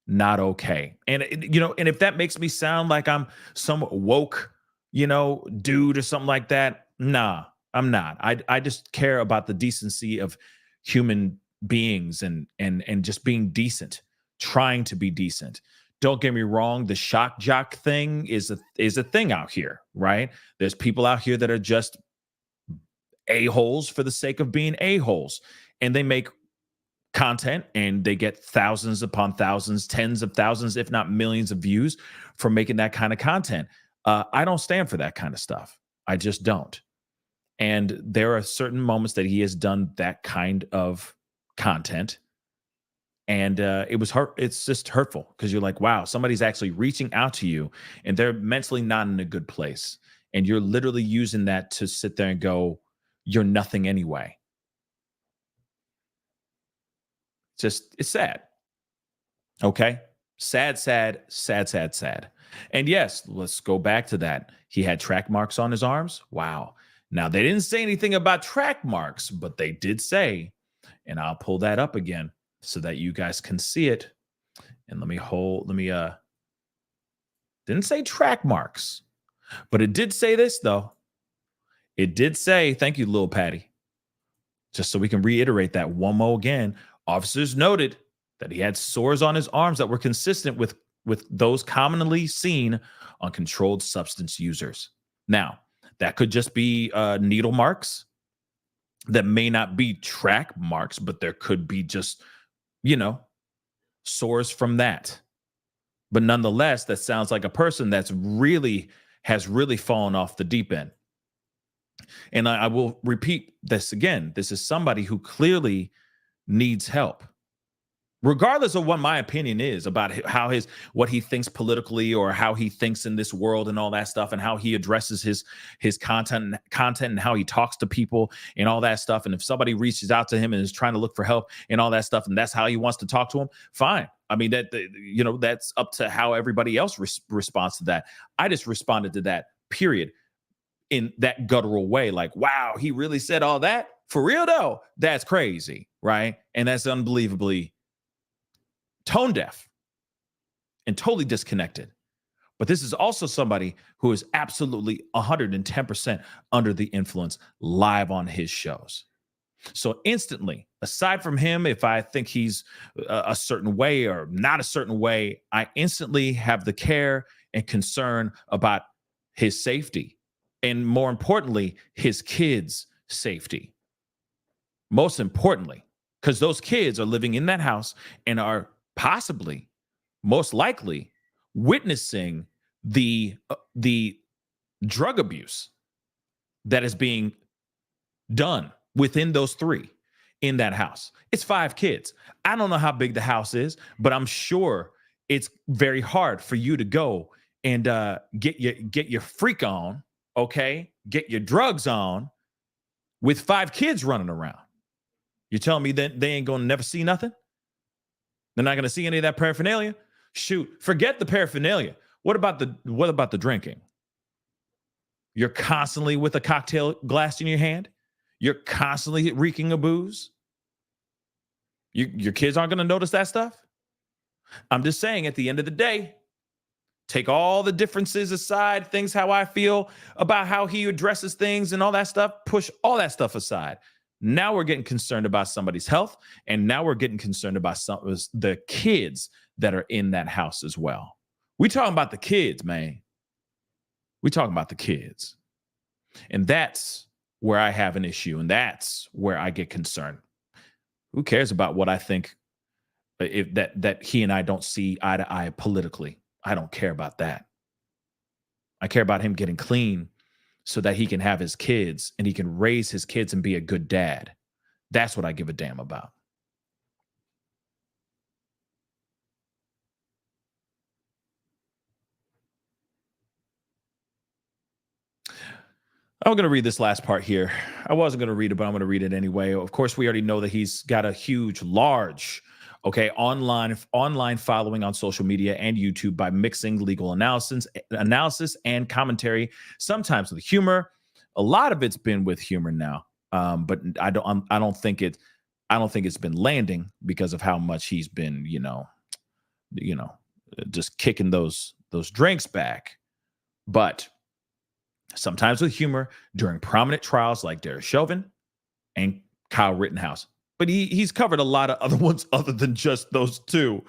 not okay. And, and if that makes me sound like I'm some woke, dude or something like that, nah, I'm not. I just care about the decency of human beings and just being decent, trying to be decent. Don't get me wrong, the shock jock thing is a thing out here, right? There's people out here that are just a-holes for the sake of being a-holes, and they make content and they get thousands upon thousands, tens of thousands, if not millions of views for making that kind of content. I don't stand for that kind of stuff. I just don't. And there are certain moments that he has done that kind of content And it was hurt. It's just hurtful because you're like, wow, somebody's actually reaching out to you and they're mentally not in a good place. And you're literally using that to sit there and go, you're nothing anyway. It's sad. Okay. Sad, sad, sad, sad, sad. And yes, let's go back to that. He had track marks on his arms. Wow. Now, they didn't say anything about track marks, but they did say, and I'll pull that up again so that you guys can see it. And didn't say track marks, but it did say this, though. It did say, thank you, Lil Patty. Just so we can reiterate that one more again. Officers noted that he had sores on his arms that were consistent with those commonly seen on controlled substance users. Now, that could just be needle marks. That may not be track marks, but there could be just, sores from that. But nonetheless, that sounds like a person has really fallen off the deep end. And I will repeat this again. This is somebody who clearly needs help. Regardless of what my opinion is about what he thinks politically or how he thinks in this world and all that stuff and how he addresses his content and how he talks to people and all that stuff. And if somebody reaches out to him and is trying to look for help and all that stuff, and that's how he wants to talk to him, fine. I mean, that's up to how everybody else responds to that. I just responded to that, period, in that guttural way. Like, wow, he really said all that? For real though? That's crazy, right? And that's unbelievably tone deaf and totally disconnected. But this is also somebody who is absolutely 110% under the influence live on his shows. So instantly, aside from him, if I think he's a certain way or not a certain way, I instantly have the care and concern about his safety. And more importantly, his kids' safety. Most importantly, because those kids are living in that house and are possibly, most likely, witnessing the drug abuse that is being done within those three in that house. It's 5 kids. I don't know how big the house is, but I'm sure it's very hard for you to go and get your freak on, okay? Get your drugs on with 5 kids running around. You're telling me that they ain't gonna never see nothing? They're not going to see any of that paraphernalia? Shoot, forget the paraphernalia. What about the drinking? You're constantly with a cocktail glass in your hand. You're constantly reeking of booze. Your kids aren't going to notice that stuff? I'm just saying, at the end of the day, take all the differences aside, things how I feel about how he addresses things and all that stuff, push all that stuff aside. Now we're getting concerned about somebody's health, and now we're getting concerned about the kids that are in that house as well. We talking about the kids, man. We talking about the kids. And that's where I have an issue, and that's where I get concerned. Who cares about what I think if that he and I don't see eye to eye politically? I don't care about that. I care about him getting clean so that he can have his kids and he can raise his kids and be a good dad. That's what I give a damn about. I'm going to read this last part here. I wasn't going to read it, but I'm going to read it anyway. Of course, we already know that he's got a huge, large, online following on social media and YouTube by mixing legal analysis and commentary, sometimes with humor. A lot of it's been with humor now, but I don't think it's been landing because of how much he's been, just kicking those drinks back. But sometimes with humor during prominent trials like Derek Chauvin and Kyle Rittenhouse. But he's covered a lot of other ones other than just those two.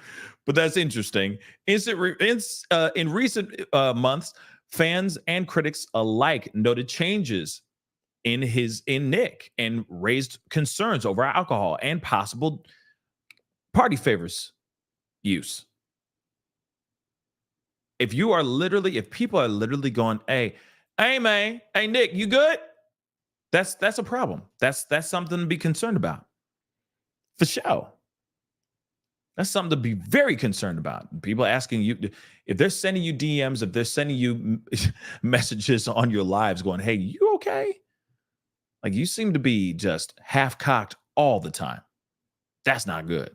But that's interesting. In recent months, fans and critics alike noted changes in Nick and raised concerns over alcohol and possible party favors use. If people are literally going, hey man, hey Nick, you good? That's a problem. That's something to be concerned about. For sure. That's something to be very concerned about. People asking you if they're sending you DMs, if they're sending you messages on your lives going, hey, you okay? Like you seem to be just half cocked all the time. That's not good.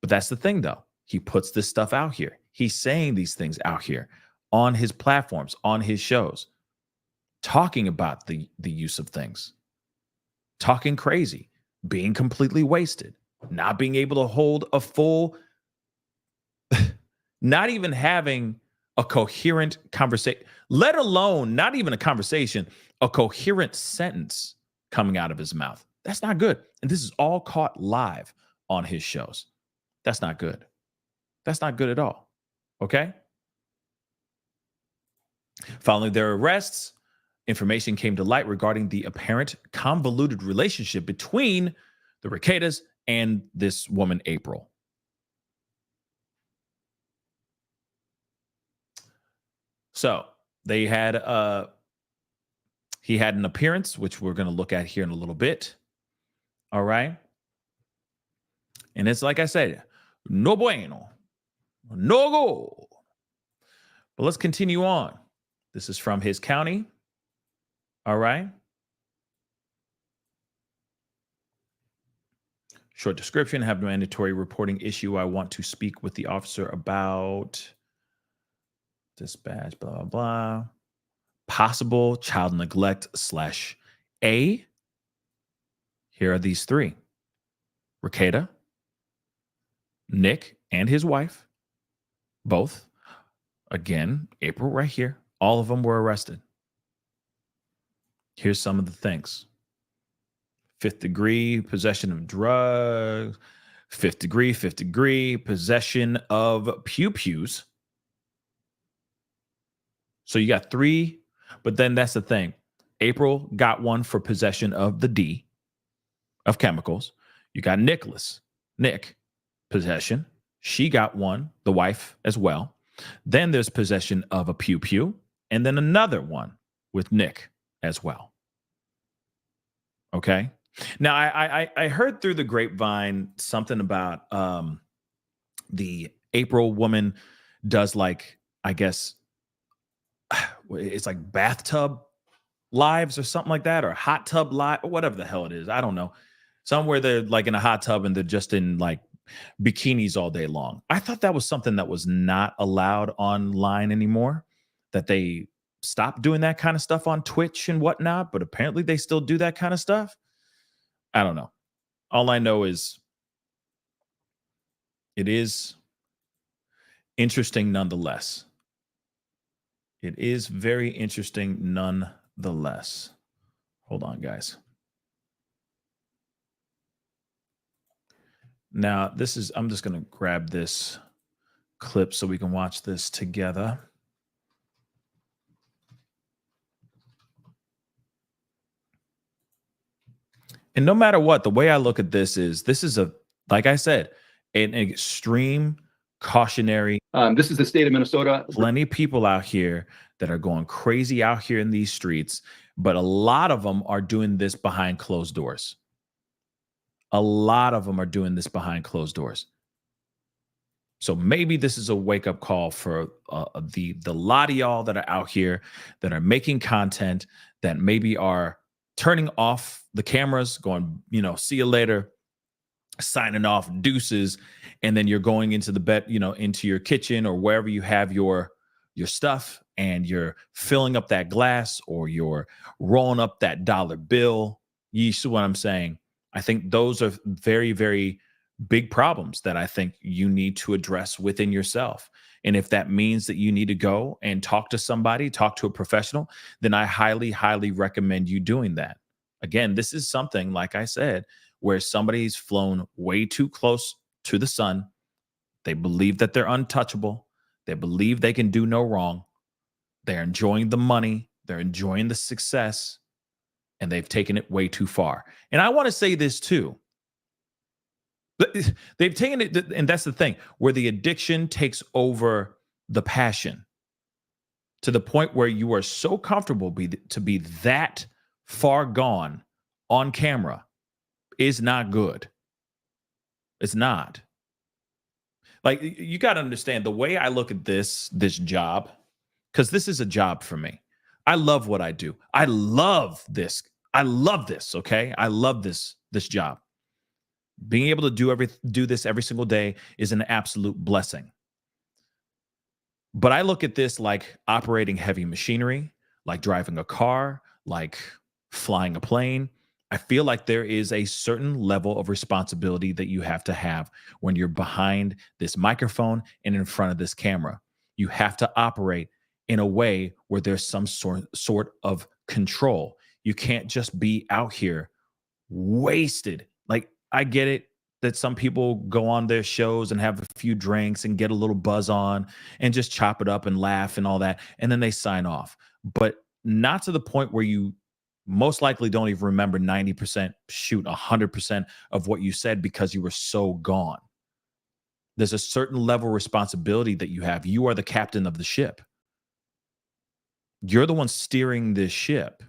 But that's the thing, though. He puts this stuff out here. He's saying these things out here on his platforms, on his shows, talking about the use of things, talking crazy, being completely wasted, not being able to hold a full, not even having a coherent conversation, let alone not even a conversation, a coherent sentence coming out of his mouth. That's not good. And this is all caught live on his shows. That's not good. That's not good at all. Okay? Following their arrests, information came to light regarding the apparent convoluted relationship between the Rekeitas and this woman, April. So they had he had an appearance, which we're going to look at here in a little bit. All right. And it's like I said, no bueno, no go. But let's continue on. This is from his county. All right. Short description, have mandatory reporting issue. I want to speak with the officer about dispatch, blah, blah, blah. Possible child neglect / A. Here are these three. Rekeita, Nick and his wife, both. Again, April right here. All of them were arrested. Here's some of the things. 5th degree possession of drugs, 5th degree possession of pew-pews. So you got 3, but then that's the thing. April got 1 for possession of the D, of chemicals. You got Nick, possession. She got 1, the wife as well. Then there's possession of a pew-pew, and then another one with Nick as well. Okay? Now, I heard through the grapevine something about the April woman does like, I guess, it's like bathtub lives or something like that, or hot tub live, or whatever the hell it is. I don't know. Somewhere they're like in a hot tub and they're just in like bikinis all day long. I thought that was something that was not allowed online anymore, that they stopped doing that kind of stuff on Twitch and whatnot, but apparently they still do that kind of stuff. I don't know. All I know is it is interesting nonetheless. It is very interesting nonetheless. Hold on, guys. Now, this is, I'm just going to grab this clip so we can watch this together. And no matter what, the way I look at this is a, like I said, an extreme cautionary. This is the state of Minnesota. Plenty of people out here that are going crazy out here in these streets, but a lot of them are doing this behind closed doors. A lot of them are doing this behind closed doors. So maybe this is a wake-up call for the lot of y'all that are out here that are making content that maybe are turning off the cameras, going, you know, see you later, signing off, deuces, and then you're going into the bed, you know, into your kitchen or wherever you have your stuff, and you're filling up that glass or you're rolling up that dollar bill. You see what I'm saying? I think those are very, very big problems that I think you need to address within yourself. And if that means that you need to go and talk to somebody, talk to a professional, then I highly, highly recommend you doing that. Again, this is something, like I said, where somebody's flown way too close to the sun. They believe that they're untouchable. They believe they can do no wrong. They're enjoying the money. They're enjoying the success. And they've taken it way too far. And I want to say this too. They've taken it, and that's the thing, where the addiction takes over the passion to the point where you are so comfortable to be that far gone on camera is not good. It's not. Like, you got to understand the way I look at this job, because this is a job for me. I love what I do. I love this. I love this. Okay. I love this job. Being able to do this every single day is an absolute blessing. But I look at this like operating heavy machinery, like driving a car, like flying a plane. I feel like there is a certain level of responsibility that you have to have when you're behind this microphone and in front of this camera. You have to operate in a way where there's some sort of control. You can't just be out here wasted. Like, I get it that some people go on their shows and have a few drinks and get a little buzz on and just chop it up and laugh and all that, and then they sign off. But not to the point where you most likely don't even remember 90%, shoot, 100% of what you said because you were so gone. There's a certain level of responsibility that you have. You are the captain of the ship. You're the one steering this ship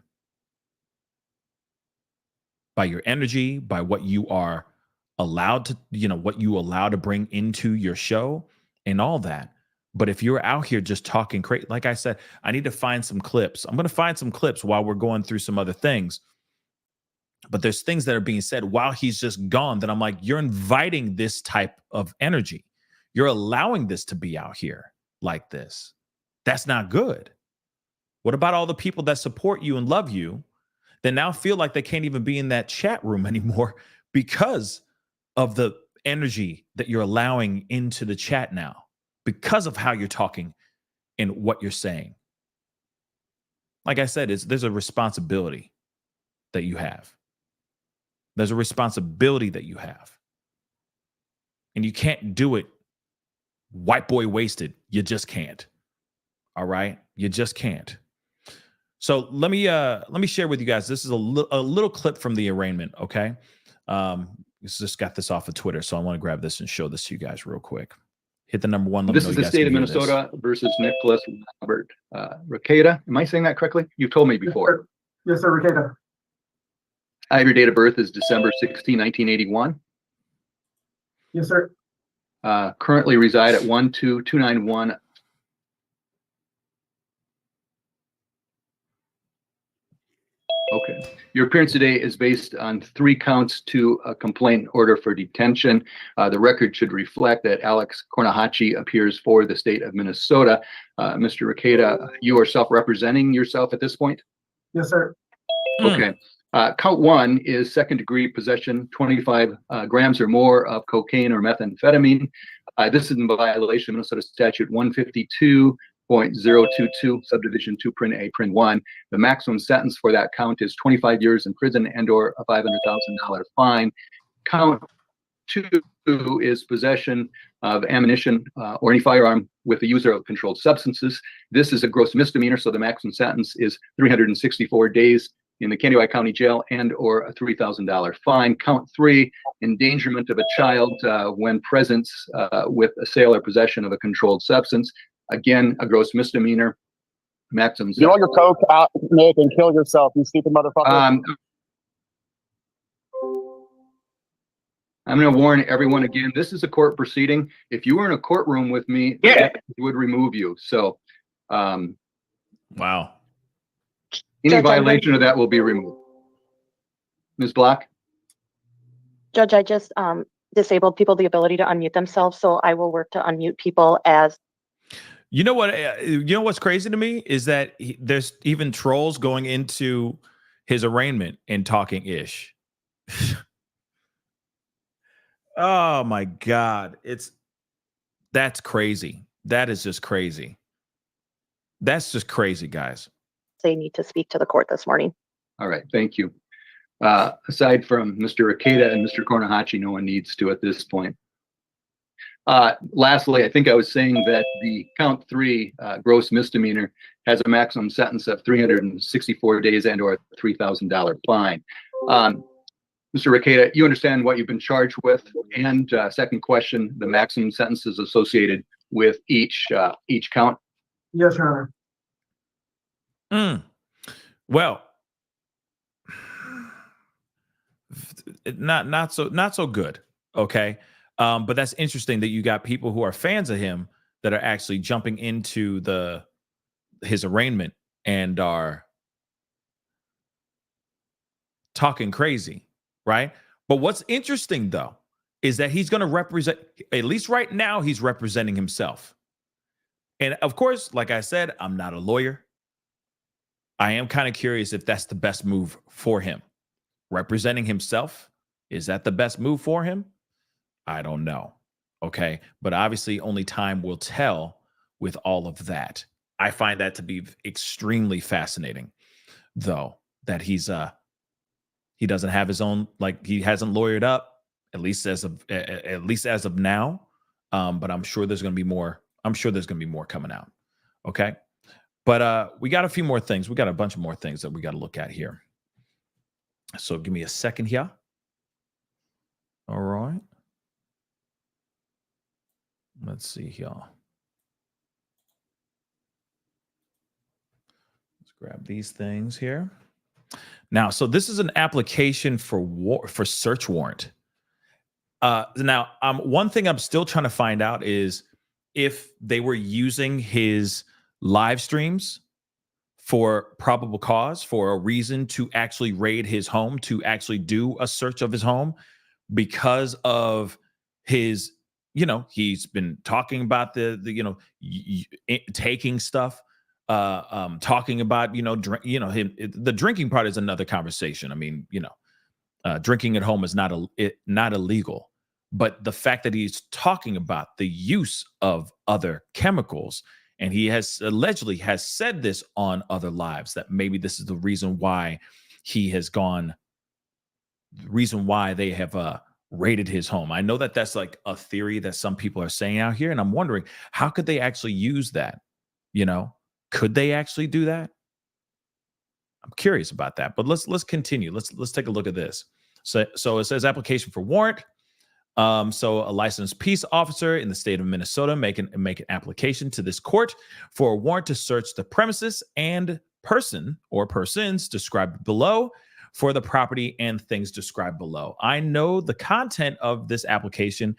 by your energy, by what you are allowed to, what you allow to bring into your show and all that. But if you're out here just talking crazy, like I said, I need to find some clips. I'm going to find some clips while we're going through some other things. But there's things that are being said while he's just gone that I'm like, you're inviting this type of energy. You're allowing this to be out here like this. That's not good. What about all the people that support you and love you that now feel like they can't even be in that chat room anymore because of the energy that you're allowing into the chat now, because of how you're talking and what you're saying? Like I said, there's a responsibility that you have. There's a responsibility that you have. And you can't do it white boy wasted. You just can't. All right? You just can't. So let me share with you guys. This is a little clip from the arraignment, okay? Just got this off of Twitter, so I want to grab this and show this to you guys real quick. Hit the number one. This is the state of Minnesota versus Nicholas Robert Rekeita. Am I saying that correctly? You've told me before. Yes, sir, Rekeita. Your date of birth is December 16, 1981. Yes, sir. Currently reside at 12291. Okay. Your appearance today is based on 3 counts to a complaint order for detention. The record should reflect that Alex Kornahachi appears for the state of Minnesota. Mr. Rekeita, you are self-representing yourself at this point? Yes, sir. Okay. Count 1 is second-degree possession, 25 grams or more of cocaine or methamphetamine. This is in violation of Minnesota Statute 152.022, subdivision 2, print A, print 1. The maximum sentence for that count is 25 years in prison and/or a $500,000 fine. Count 2 is possession of ammunition or any firearm with the user of controlled substances. This is a gross misdemeanor, so the maximum sentence is 364 days in the Kandiyohi County Jail and/or a $3,000 fine. Count 3, endangerment of a child when present with a sale or possession of a controlled substance. Again, a gross misdemeanor. Maximum. You want your coke out, Nick, and kill yourself, you stupid motherfucker. I'm going to warn everyone again. This is a court proceeding. If you were in a courtroom with me, it would remove you. So, wow. Any violation of that will be removed. Ms. Block? Judge, I just disabled people the ability to unmute themselves, so I will work to unmute people as. You know what? What's crazy to me is that there's even trolls going into his arraignment and talking ish. Oh my God. That's crazy. That is just crazy. That's just crazy, guys. They need to speak to the court this morning. All right, thank you. Aside from Mr. Rekeita and Mr. Kornahachi, no one needs to at this point. Lastly, I think I was saying that the count 3 gross misdemeanor has a maximum sentence of 364 days and/or a $3,000 fine. Mr. Rekeita, you understand what you've been charged with? And second question, the maximum sentences associated with each count? Yes, Your Honor. Well, not so good. Okay. But that's interesting that you got people who are fans of him that are actually jumping into his arraignment and are talking crazy, right? But what's interesting, though, is that he's going to represent, at least right now, he's representing himself. And of course, like I said, I'm not a lawyer. I am kind of curious if that's the best move for him. Representing himself, is that the best move for him? I don't know. Okay. But obviously, only time will tell with all of that. I find that to be extremely fascinating, though, that he doesn't have his own, like, he hasn't lawyered up, at least as of now. But I'm sure there's going to be more. I'm sure there's going to be more coming out. Okay. But we got a few more things. We got a bunch of more things that we got to look at here. So give me a second here. All right. Let's see here. Let's grab these things here. Now, so this is an application for search warrant. Now, one thing I'm still trying to find out is if they were using his live streams for probable cause, for a reason to actually raid his home, to actually do a search of his home because of his, he's been talking about the taking stuff, talking about, the drinking part is another conversation. I mean, drinking at home is not illegal, but the fact that he's talking about the use of other chemicals, and he has allegedly has said this on other lives, that maybe this is the reason why he has gone, the reason why they have raided his home. I know that that's like a theory that some people are saying out here, and I'm wondering, how could they actually use that? Could they actually do that? I'm curious about that, but let's continue. Let's take a look at this. So it says application for warrant. So a licensed peace officer in the state of Minnesota make an application to this court for a warrant to search the premises and person or persons described below for the property and things described below. I know the content of this application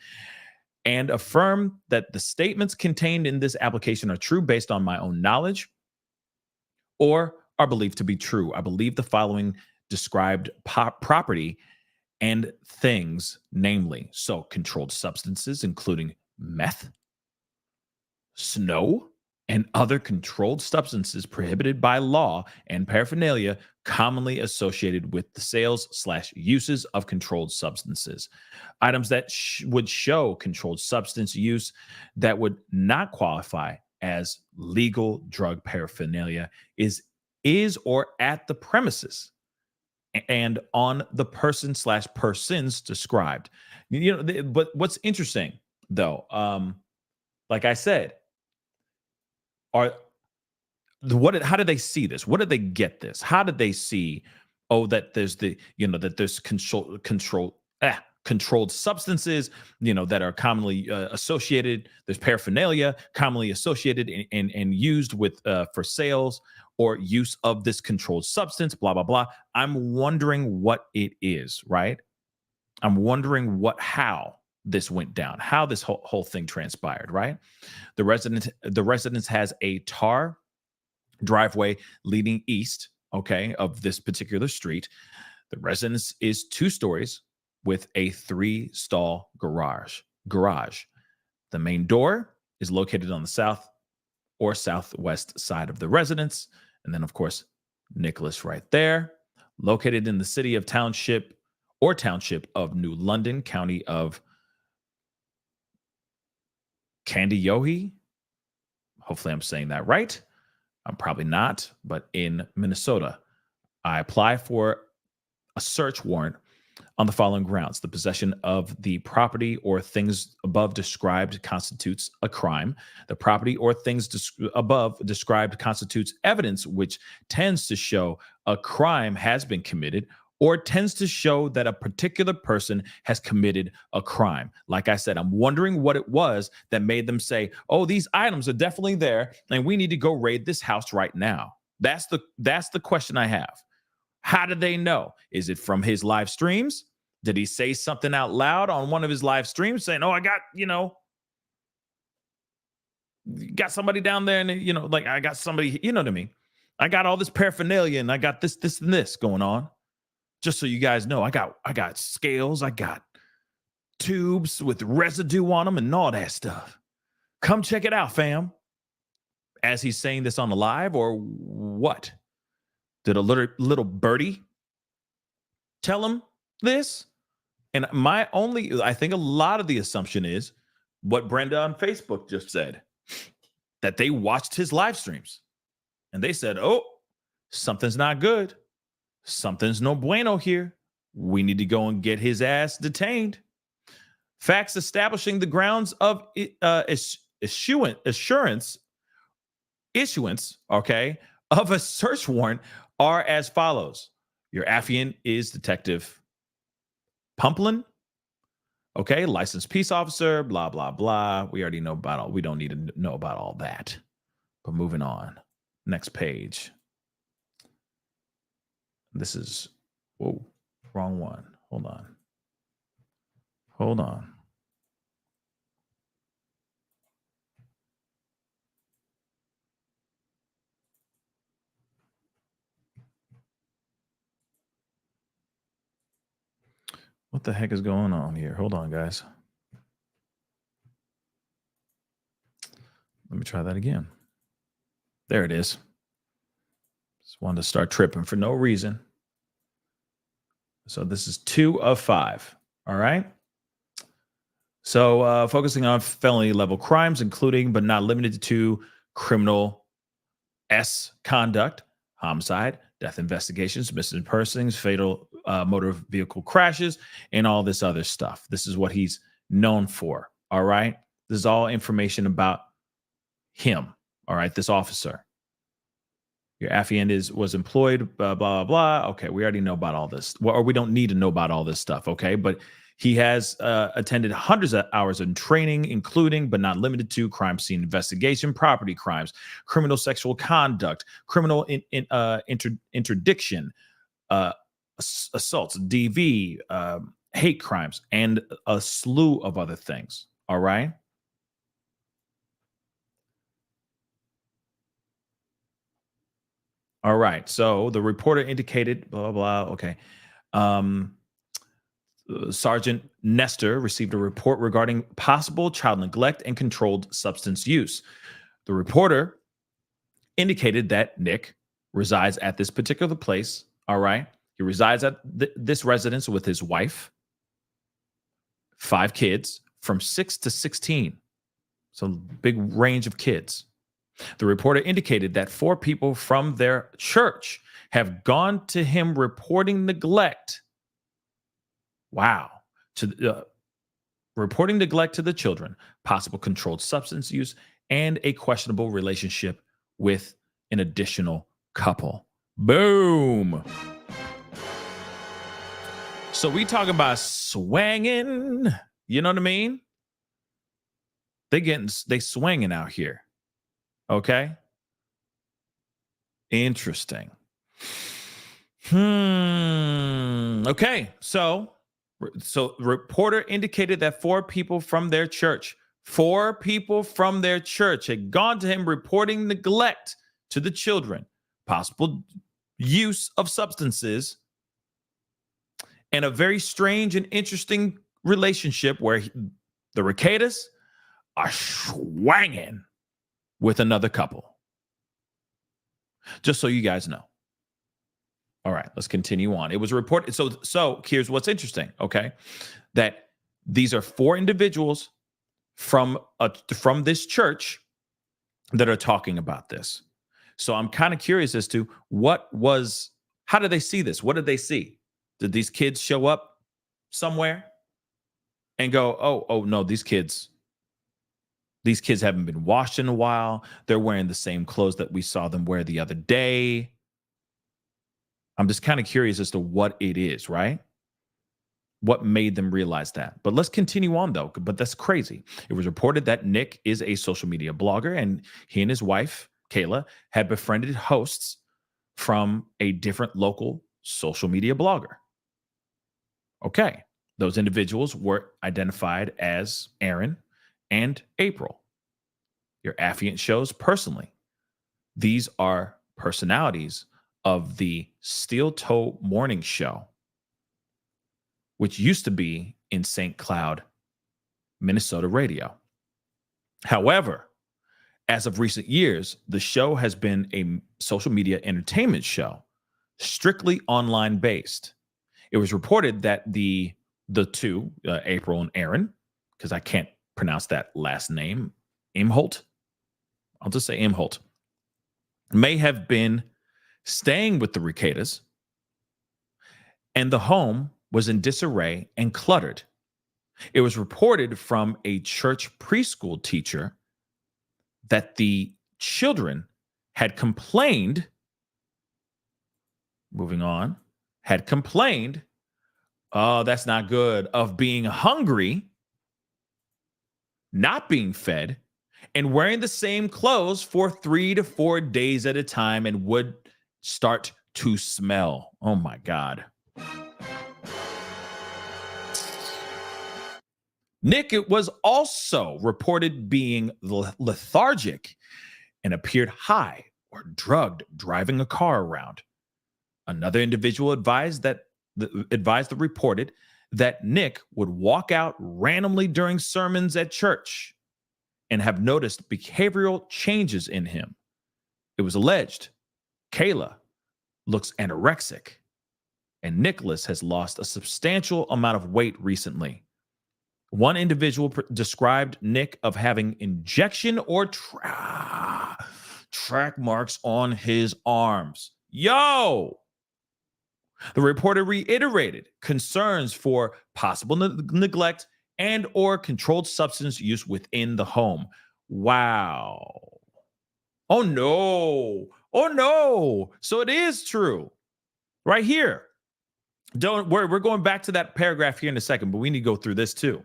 and affirm that the statements contained in this application are true based on my own knowledge or are believed to be true. I believe the following described property and things, namely, so controlled substances, including meth, snow, and other controlled substances prohibited by law and paraphernalia commonly associated with the sales/uses of controlled substances. Items that would show controlled substance use that would not qualify as legal drug paraphernalia is or at the premises and on the person/persons described. But what's interesting, though, like I said, how did they see this? What did they get this? How did they see, that there's that there's controlled substances, that are commonly associated. There's paraphernalia commonly associated and used with for sales or use of this controlled substance, blah, blah, blah. I'm wondering what it is, right? I'm wondering how this went down, how this whole thing transpired, right? The residence has a tar driveway leading east, okay, of this particular street. The residence is 2 stories with a 3-stall garage. The main door is located on the south or southwest side of the residence. And then, of course, Nicholas right there, located in the city of township of New London, county of Kandiyohi. Hopefully I'm saying that right. I'm probably not, but in Minnesota. I apply for a search warrant on the following grounds. The possession of the property or things above described constitutes a crime. The property or things above described constitutes evidence which tends to show a crime has been committed or tends to show that a particular person has committed a crime. Like I said, I'm wondering what it was that made them say, oh, these items are definitely there and we need to go raid this house right now. That's the question I have. How did they know? Is it from his live streams? Did he say something out loud on one of his live streams saying, oh, I got, got somebody down there and, like I got somebody, you know what I mean? I got all this paraphernalia and I got this, and this going on. Just so you guys know, I got scales, I got tubes with residue on them and all that stuff. Come check it out, fam. As he's saying this on the live, or what? Did a little birdie tell him this? And I think a lot of the assumption is what Brenda on Facebook just said, that they watched his live streams and they said, oh, something's not good. Something's no bueno here. We need to go and get his ass detained. Facts establishing the grounds of issuance, okay, of a search warrant are as follows. Your affiant is Detective Pumplin, okay, licensed peace officer, blah, blah, blah. We already know about all, we don't need to know about all that. But moving on. Next page. This is, whoa, wrong one. Hold on. What the heck is going on here? Hold on, guys. Let me try that again. There it is. Just wanted to start tripping for no reason. So this is 2 of 5. All right. So focusing on felony level crimes, including but not limited to criminal conduct, homicide, death investigations, missing persons, fatal motor vehicle crashes, and all this other stuff. This is what he's known for. All right. This is all information about him. All right. This officer. Your affiant was employed, blah, blah, blah. Okay. We already know about all this. Well, or we don't need to know about all this stuff. Okay. But he has attended hundreds of hours in training, including but not limited to crime scene investigation, property crimes, criminal sexual conduct, criminal interdiction, assaults, DV, hate crimes, and a slew of other things. All right. All right. So the reporter indicated, blah, blah, blah. Okay. Sergeant Nestor received a report regarding possible child neglect and controlled substance use. The reporter indicated that Nick resides at this particular place. All right. He resides at this residence with his wife, 5 kids from 6 to 16. So big range of kids. The reporter indicated that 4 people from their church have gone to him reporting neglect. Wow. Reporting neglect to the children, possible controlled substance use, and a questionable relationship with an additional couple. Boom. So we talk about swanging. You know what I mean? They swinging out here. Okay. Interesting. Okay. So reporter indicated that 4 people from their church had gone to him reporting neglect to the children, possible use of substances, and a very strange and interesting relationship where the Rekeitas are swanging with another couple. Just so you guys know. All right, let's continue on. It was reported. So here's what's interesting, okay? That these are 4 individuals from this church that are talking about this. So I'm kind of curious as to how did they see this? What did they see? Did these kids show up somewhere and go, oh no, these kids haven't been washed in a while. They're wearing the same clothes that we saw them wear the other day. I'm just kind of curious as to what it is, right? What made them realize that? But let's continue on, though. But that's crazy. It was reported that Nick is a social media blogger, and he and his wife, Kayla, had befriended hosts from a different local social media blogger. Okay. Those individuals were identified as Aaron and April. Your affiant shows personally. These are personalities of the Steel Toe Morning Show, which used to be in St. Cloud, Minnesota radio. However, as of recent years, the show has been a social media entertainment show, strictly online based. It was reported that the two, April and Aaron, because I can't pronounce that last name, Imholt, I'll just say Imholt, may have been staying with the Rekeitas, and the home was in disarray and cluttered. It was reported from a church preschool teacher that the children had complained, oh, that's not good, of being hungry, not being fed, and wearing the same clothes for 3 to 4 days at a time, and would start to smell. Oh my God. Nick was also reported being lethargic and appeared high or drugged driving a car around. Another individual advised the reported that Nick would walk out randomly during sermons at church and have noticed behavioral changes in him. It was alleged Kayla looks anorexic, and Nicholas has lost a substantial amount of weight recently. One individual described Nick of having injection or track marks on his arms. Yo! The reporter reiterated concerns for possible neglect and or controlled substance use within the home. Wow. Oh no. Oh no. So it is true. Right here. We're going back to that paragraph here in a second, but we need to go through this too.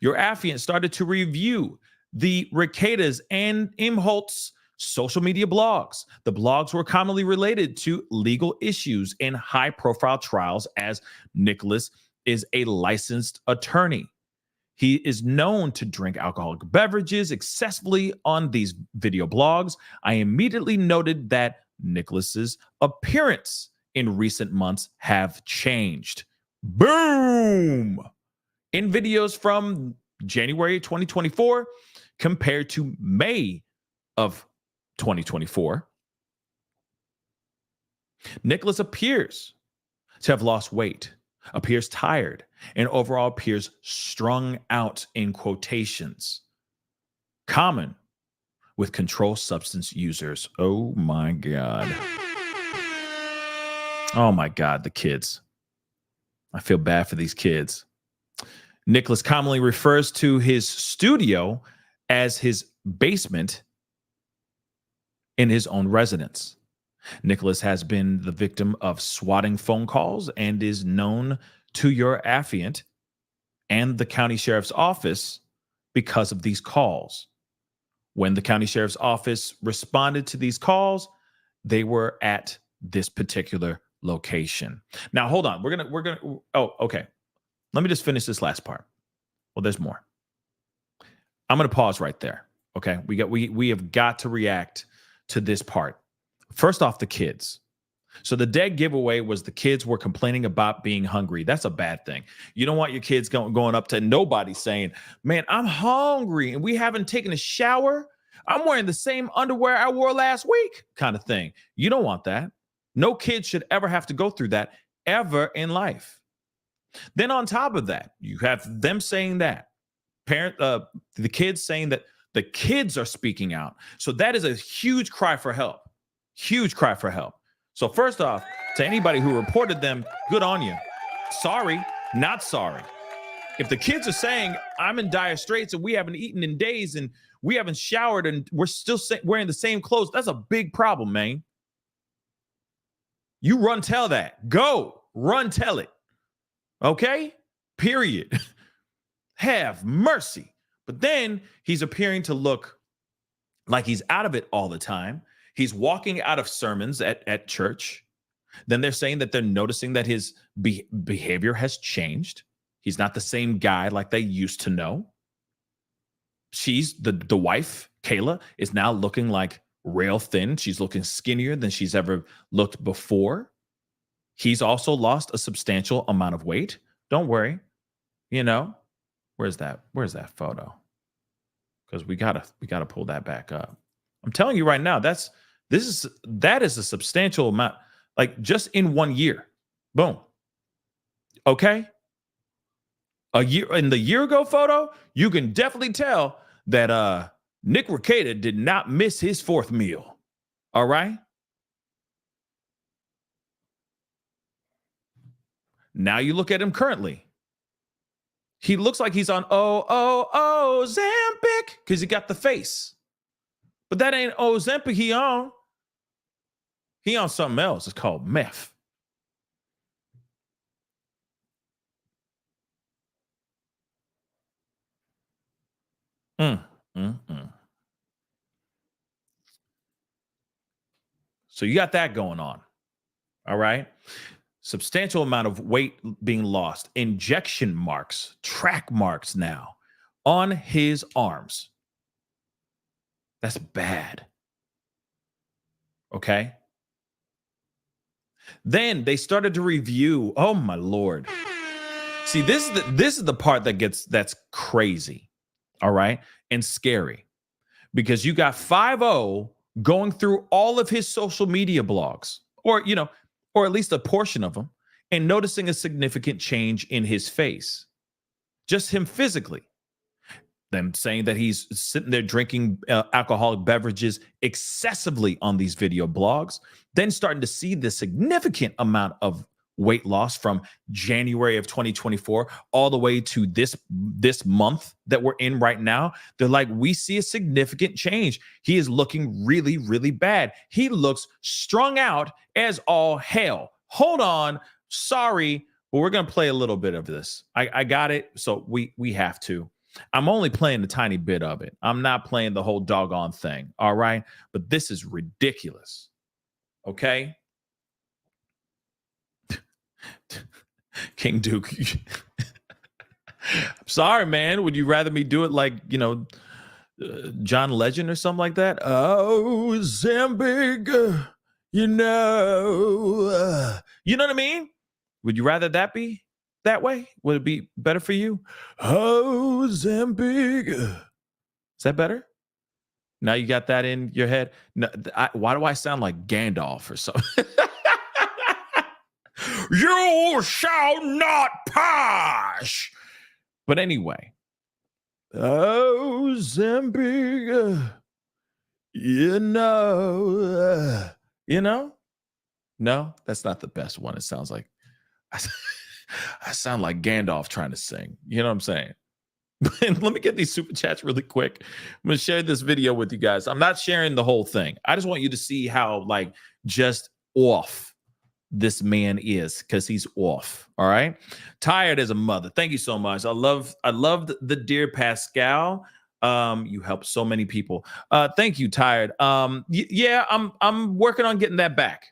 Your affiant started to review the Rekeitas and Imholt's social media blogs. The blogs were commonly related to legal issues and high-profile trials, as Nicholas is a licensed attorney. He is known to drink alcoholic beverages excessively on these video blogs. I immediately noted that Nicholas's appearance in recent months have changed. Boom! In videos from January 2024 compared to May of 2024, Nicholas appears to have lost weight, appears tired, and overall appears strung out in quotations. Common with controlled substance users. Oh my God. Oh my God, the kids. I feel bad for these kids. Nicholas commonly refers to his studio as his basement in his own residence. Nicholas has been the victim of swatting phone calls and is known to your affiant and the county sheriff's office because of these calls. When the county sheriff's office responded to these calls, they were at this particular location. Now, hold on. We're gonna. Oh, okay. Let me just finish this last part. Well, there's more. I'm gonna pause right there. Okay. We have got to react to this part. First off, the kids. So the dead giveaway was the kids were complaining about being hungry. That's a bad thing. You don't want your kids going up to nobody saying, man, I'm hungry and we haven't taken a shower. I'm wearing the same underwear I wore last week, kind of thing. You don't want that. No kid should ever have to go through that ever in life. Then on top of that, you have them saying that. The kids saying that the kids are speaking out. So that is a huge cry for help. Huge cry for help. So first off, to anybody who reported them, good on you. Sorry, not sorry. If the kids are saying, I'm in dire straits and we haven't eaten in days and we haven't showered and we're still wearing the same clothes, that's a big problem, man. You run tell that. Go run tell it. Okay? Period. Have mercy. But then he's appearing to look like he's out of it all the time. He's walking out of sermons at church. Then they're saying that they're noticing that his behavior has changed. He's not the same guy like they used to know. She's the wife, Kayla, is now looking like rail thin. She's looking skinnier than she's ever looked before. He's also lost a substantial amount of weight. Don't worry. You know, where's that photo? Because we gotta pull that back up. I'm telling you right now, that is a substantial amount, like just in 1 year. Boom. Okay. In the year ago photo, you can definitely tell that Nick Rekieta did not miss his fourth meal. All right. Now you look at him currently. He looks like he's on Ozempic because he got the face. But that ain't Ozempic he on. He on something else. It's called meth. So you got that going on. All right. Substantial amount of weight being lost. Injection marks, track marks now on his arms. That's bad. Okay. Then they started to review. Oh my Lord. See, this is the part that's crazy. All right. And scary, because you got 5-0 going through all of his social media blogs, or at least a portion of them, and noticing a significant change in his face, just him physically. Them saying that he's sitting there drinking alcoholic beverages excessively on these video blogs, then starting to see the significant amount of weight loss from January of 2024 all the way to this month that we're in right now. They're like, we see a significant change. He is looking really, really bad. He looks strung out as all hell. Hold on. Sorry, but we're going to play a little bit of this. I got it. So we have to. I'm only playing a tiny bit of it. I'm not playing the whole doggone thing. All right. But this is ridiculous. Okay. King Duke. I'm sorry, man. Would you rather me do it like, John Legend or something like that? Oh, Zambig, you know what I mean? Would you rather that be that way? Would it be better for you? Oh, Zambig. Is that better? Now you got that in your head? No, why do I sound like Gandalf or something? You shall not pass. But anyway. Oh, Zambig. No, that's not the best one. It sounds like I sound like Gandalf trying to sing. You know what I'm saying? Let me get these super chats really quick. I'm going to share this video with you guys. I'm not sharing the whole thing. I just want you to see how just off this man is, because he's off. All right. Tired as a mother. Thank you so much. I loved the dear Pascal. You helped so many people. Thank you, Tired. Yeah, I'm working on getting that back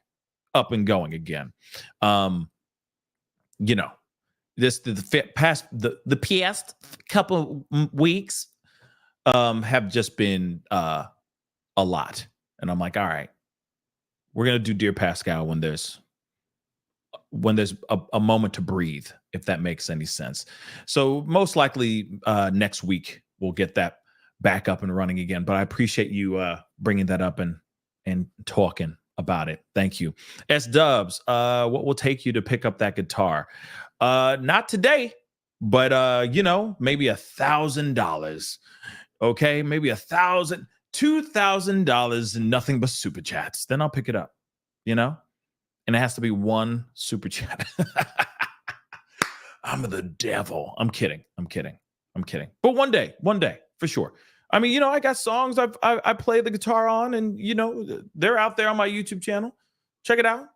up and going again. The past couple weeks have just been a lot. And I'm like, all right, we're going to do Dear Pascal when there's a moment to breathe, if that makes any sense. So most likely next week we'll get that back up and running again. But I appreciate you bringing that up and talking about it. Thank you. S Dubs, what will take you to pick up that guitar? Not today, but maybe $1,000. Okay, maybe $1,000, $2,000 and nothing but super chats. Then I'll pick it up. And it has to be one super chat. I'm the devil. I'm kidding. But one day, for sure. I mean, I got songs I play the guitar on, and they're out there on my YouTube channel. Check it out.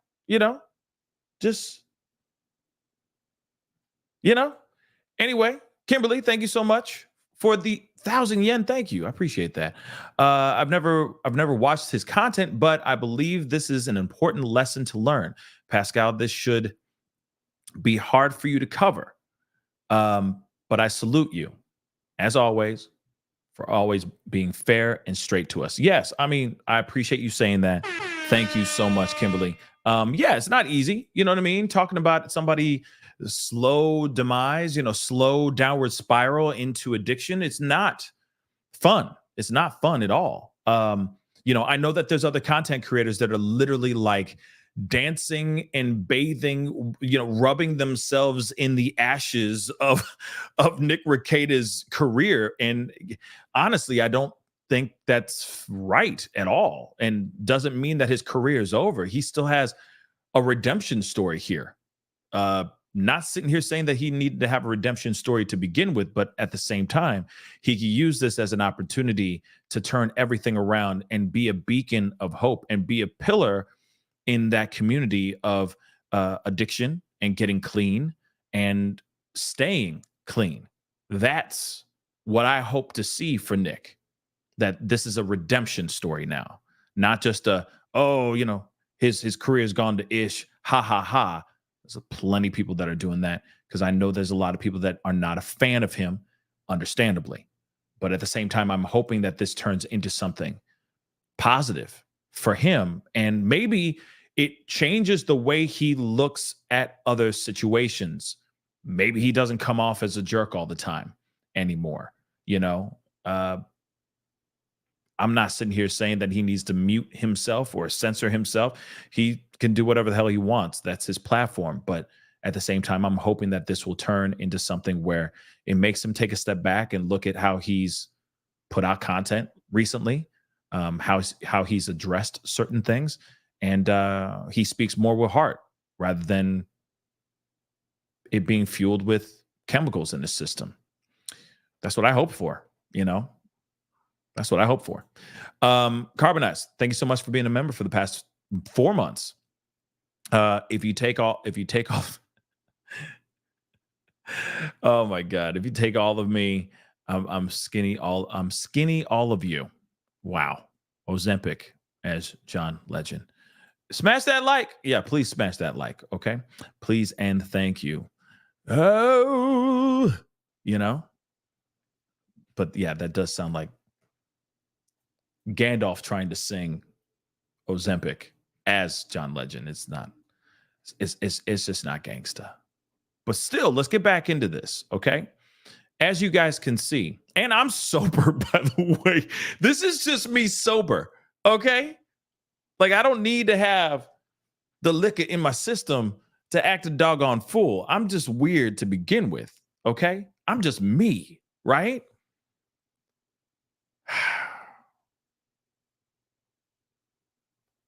Anyway, Kimberly, thank you so much for the 1,000 yen. Thank you. I appreciate that. I've never watched his content, but I believe this is an important lesson to learn. Pascal, this should be hard for you to cover. But I salute you, as always, for always being fair and straight to us. Yes, I mean, I appreciate you saying that. Thank you so much, Kimberly. Yeah, it's not easy. You know what I mean? Talking about somebody slow demise, slow downward spiral into addiction. It's not fun. It's not fun at all. I know that there's other content creators that are literally like dancing and bathing, rubbing themselves in the ashes of Nick Rekieta's career. And honestly, I don't think that's right at all, and doesn't mean that his career is over. He still has a redemption story here. Not sitting here saying that he needed to have a redemption story to begin with, but at the same time, he could use this as an opportunity to turn everything around and be a beacon of hope and be a pillar in that community of addiction and getting clean and staying clean. That's what I hope to see for Nick, that this is a redemption story now, not just his career has gone to ish, ha, ha, ha. There's plenty of people that are doing that, because I know there's a lot of people that are not a fan of him, understandably. But at the same time, I'm hoping that this turns into something positive for him. And maybe it changes the way he looks at other situations. Maybe he doesn't come off as a jerk all the time anymore. I'm not sitting here saying that he needs to mute himself or censor himself. He can do whatever the hell he wants. That's his platform. But at the same time, I'm hoping that this will turn into something where it makes him take a step back and look at how he's put out content recently, how he's addressed certain things, and he speaks more with heart rather than it being fueled with chemicals in the system. That's what I hope for, That's what I hope for. Carbonize, thank you so much for being a member for the past 4 months. If you take off, oh my God, if you take all of me, I'm skinny all of you. Wow. Ozempic, as John Legend. Smash that like. Yeah, please smash that like. Okay. Please and thank you. Oh, but yeah, that does sound like Gandalf trying to sing Ozempic as John Legend. It's just not gangsta. But still, let's get back into this, okay? As you guys can see, and I'm sober, by the way. This is just me sober, okay? Like, I don't need to have the liquor in my system to act a doggone fool. I'm just weird to begin with, okay? I'm just me, right?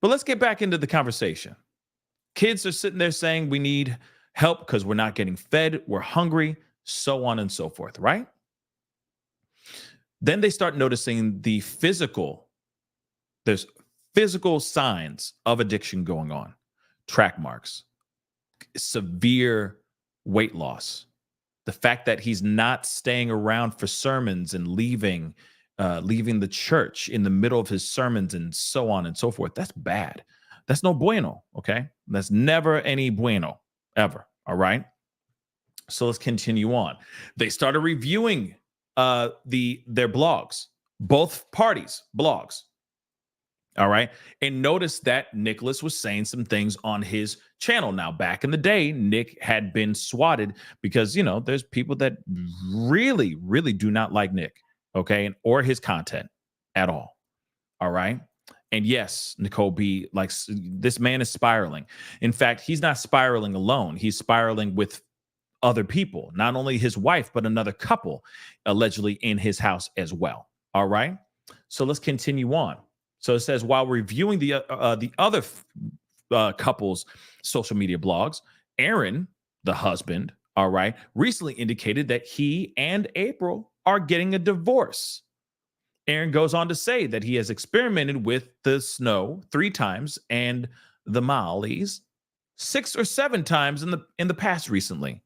But let's get back into the conversation. Kids are sitting there saying we need help because we're not getting fed, we're hungry, so on and so forth, right? Then they start noticing there's physical signs of addiction going on. Track marks, severe weight loss, the fact that he's not staying around for sermons and leaving the church in the middle of his sermons and so on and so forth. That's bad. That's no bueno, okay? That's never any bueno, ever, all right? So let's continue on. They started reviewing their blogs, both parties' blogs, all right? And notice that Nicholas was saying some things on his channel. Now, back in the day, Nick had been swatted because, there's people that really, really do not like Nick, okay, or his content at all right? And yes, Nicole B, like, this man is spiraling. In fact, he's not spiraling alone. He's spiraling with other people, not only his wife, but another couple allegedly in his house as well, all right? So let's continue on. So it says, while reviewing the other couple's social media blogs, Aaron, the husband, all right, recently indicated that he and April are getting a divorce. Aaron goes on to say that he has experimented with the snow 3 times and the Mollies 6 or 7 times in the past recently.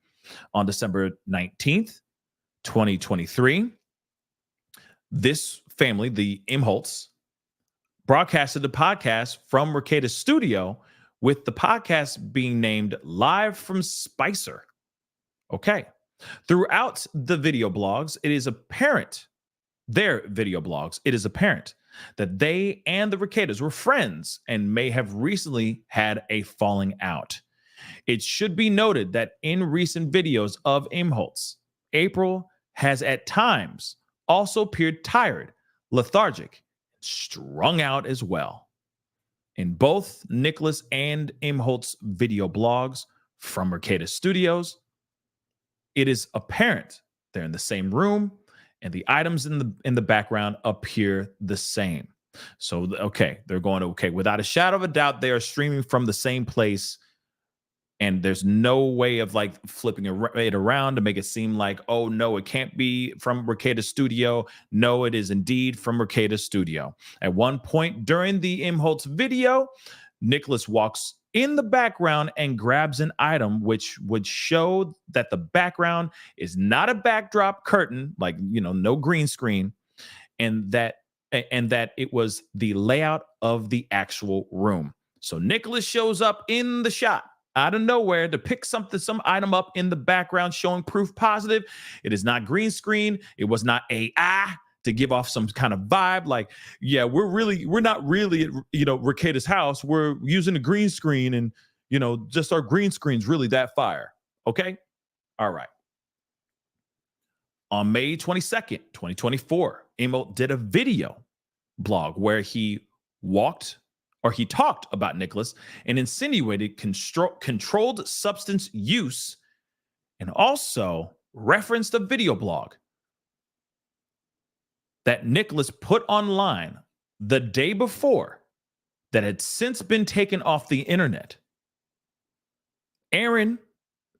On December 19th, 2023, this family, the Imholtz, broadcasted the podcast from Rekeita's studio, with the podcast being named Live from Spicer. Okay. Throughout the video blogs, it is apparent, their video blogs, it is apparent that they and the Rekeitas were friends and may have recently had a falling out. It should be noted that in recent videos of Imholtz, April has at times also appeared tired, lethargic, strung out as well. In both Nicholas and Imholtz video blogs from Rekeita Studios, it is apparent they're in the same room and the items in the background appear the same. So, okay, they're going, okay, without a shadow of a doubt, they are streaming from the same place. And there's no way of like flipping it around to make it seem like, oh, no, it can't be from Rekeita Studio. No, it is indeed from Rekeita Studio. At one point during the Imholtz video, Nicholas walks in the background and grabs an item which would show that the background is not a backdrop curtain, like, you know, no green screen, and that it was the layout of the actual room. So Nicholas shows up in the shot out of nowhere to pick some item up in the background, showing proof positive. It is not green screen. It was not AI to give off some kind of vibe like, yeah, we're not really at, you know, Rekeita's house. We're using a green screen, and, you know, just our green screen's really that fire. Okay. All right. On May 22nd, 2024, Imholtz did a video blog where he talked about Nicholas and insinuated controlled substance use, and also referenced a video blog that Nicholas put online the day before that had since been taken off the internet. Aaron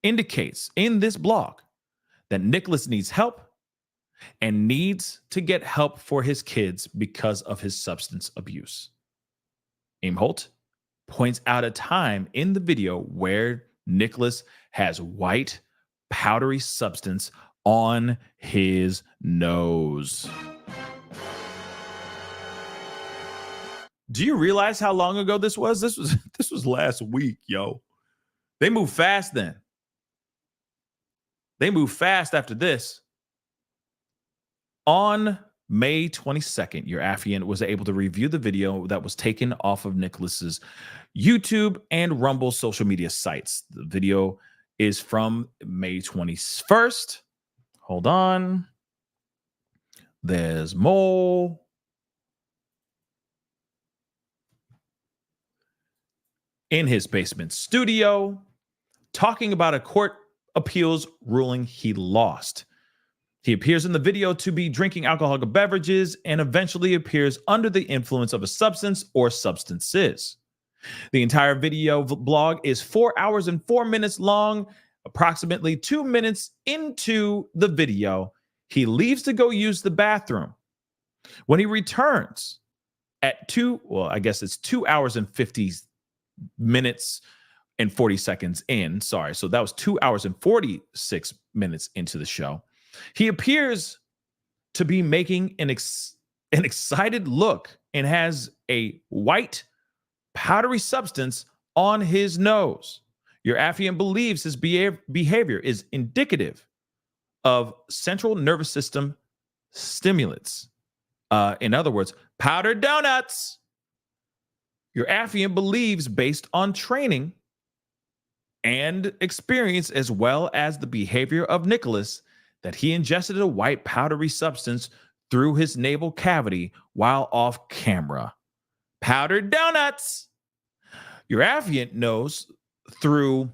indicates in this blog that Nicholas needs help and needs to get help for his kids because of his substance abuse. Imholtz points out a time in the video where Nicholas has white, powdery substance on his nose. Do you realize how long ago this was? This was last week, yo. They move fast then. They move fast after this. On May 22nd, your affiant was able to review the video that was taken off of Nicholas's YouTube and Rumble social media sites. The video is from May 21st. Hold on. There's Mole. In his basement studio, talking about a court appeals ruling he lost. He appears in the video to be drinking alcoholic beverages and eventually appears under the influence of a substance or substances. The entire video blog is 4 hours and 4 minutes long. Approximately 2 minutes into the video, he leaves to go use the bathroom. When he returns at 2 hours and 50 minutes and 40 seconds in. Sorry. So that was 2 hours and 46 minutes into the show. He appears to be making an excited look and has a white, powdery substance on his nose. Your affiant believes his behavior is indicative of central nervous system stimulants. In other words, powdered donuts. Your affiant believes, based on training and experience, as well as the behavior of Nicholas, that he ingested a white powdery substance through his nasal cavity while off camera. Powdered donuts. Your affiant knows through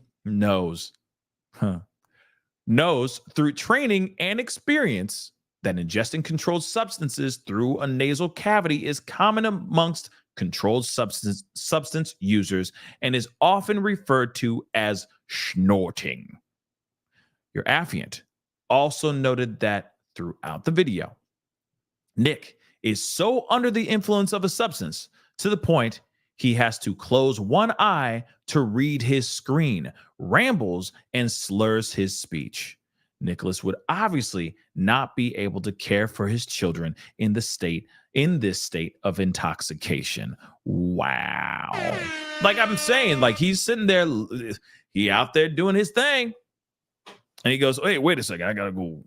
training and experience that ingesting controlled substances through a nasal cavity is common amongst controlled substance users and is often referred to as snorting. Your affiant also noted that throughout the video, Nick is so under the influence of a substance to the point he has to close one eye to read his screen, rambles, and slurs his speech. Nicholas would obviously not be able to care for his children in this state of intoxication. Wow. Like I'm saying, like he's sitting there, he out there doing his thing. And he goes, hey, wait a second. I got to go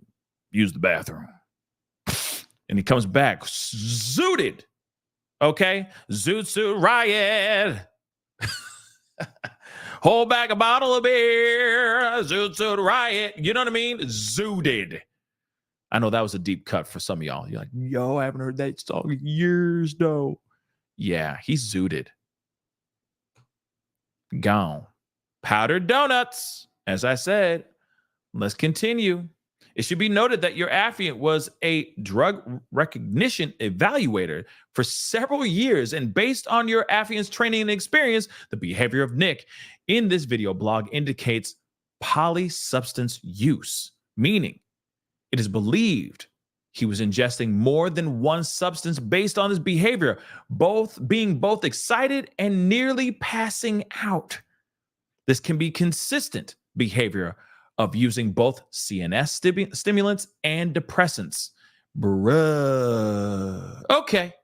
use the bathroom. And he comes back zooted. Okay. Zoot suit riot. Hold back a bottle of beer. Zoot suit riot. You know what I mean? Zooted. I know that was a deep cut for some of y'all. You're like, yo, I haven't heard that song in years, though. Yeah, he's zooted. Gone. Powdered donuts. As I said, let's continue. It should be noted that your affiant was a drug recognition evaluator for several years, and based on your affiant's training and experience, the behavior of Nick in this video blog indicates polysubstance use, meaning it is believed he was ingesting more than one substance based on his behavior, being both excited and nearly passing out. This can be consistent behavior of using both CNS stimulants and depressants. Bruh. Okay.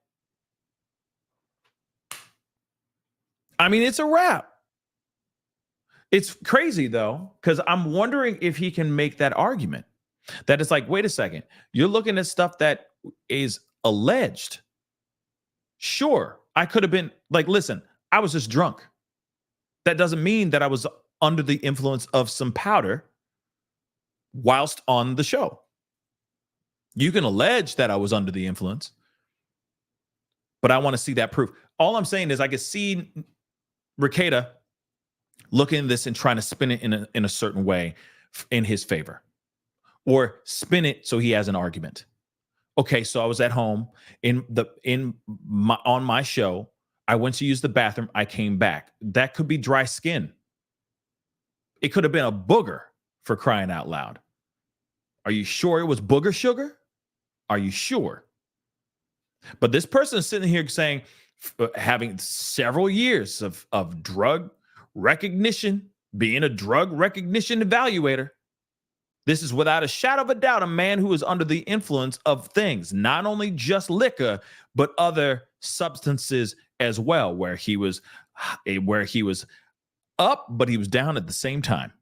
I mean, it's a wrap. It's crazy, though, because I'm wondering if he can make that argument. That it's like, wait a second, you're looking at stuff that is alleged. Sure, I could have been like, listen, I was just drunk. That doesn't mean that I was under the influence of some powder whilst on the show. You can allege that I was under the influence, but I want to see that proof. All I'm saying is I could see Rekeita looking at this and trying to spin it in a certain way in his favor, or spin it so he has an argument. Okay, so I was at home on my show. I went to use the bathroom. I came back. That could be dry skin. It could have been a booger, for crying out loud. Are you sure it was booger sugar? Are you sure? But this person is sitting here saying, having several years of drug recognition, being a drug recognition evaluator. This is without a shadow of a doubt a man who is under the influence of things, not only just liquor, but other substances as well, where he was up, but he was down at the same time.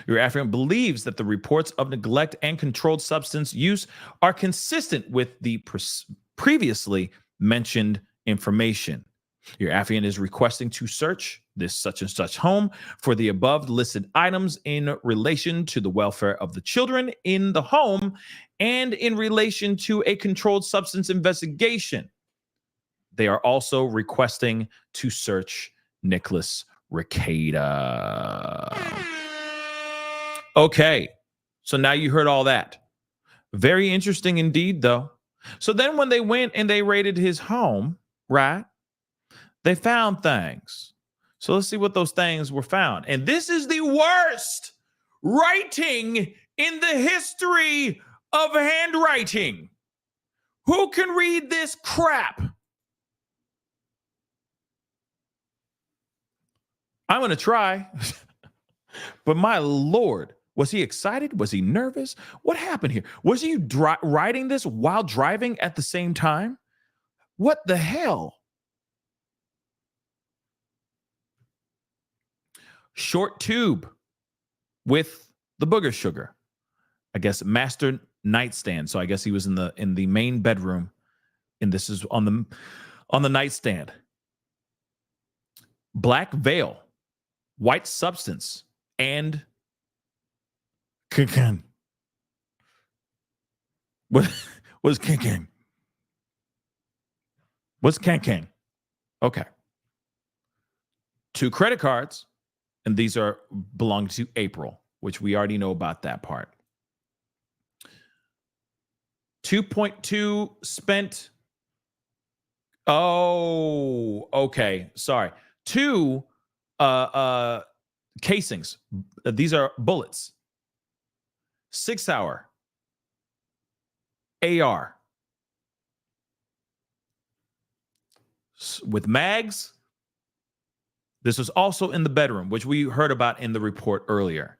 Your affiant believes that the reports of neglect and controlled substance use are consistent with the previously mentioned information. Your affiant is requesting to search this such and such home for the above listed items in relation to the welfare of the children in the home and in relation to a controlled substance investigation. They are also requesting to search Nicholas Rekeita. Okay, so now you heard all that. Very interesting indeed, though. So then when they went and they raided his home, right, they found things. So let's see what those things were found. And this is the worst writing in the history of handwriting. Who can read this crap? I'm going to try. But my Lord, was he excited? Was he nervous? What happened here? Was he writing this while driving at the same time? What the hell? Short tube with the booger sugar. I guess master nightstand. So I guess he was in the main bedroom, and this is on the nightstand. Black veil, white substance, and cocaine. What's cocaine? What's cocaine? Okay. 2 credit cards. And these belong to April, which we already know about that part. 2.2 spent. Oh, okay. Sorry. 2 casings. These are bullets. 6-hour AR with mags. This was also in the bedroom, which we heard about in the report earlier.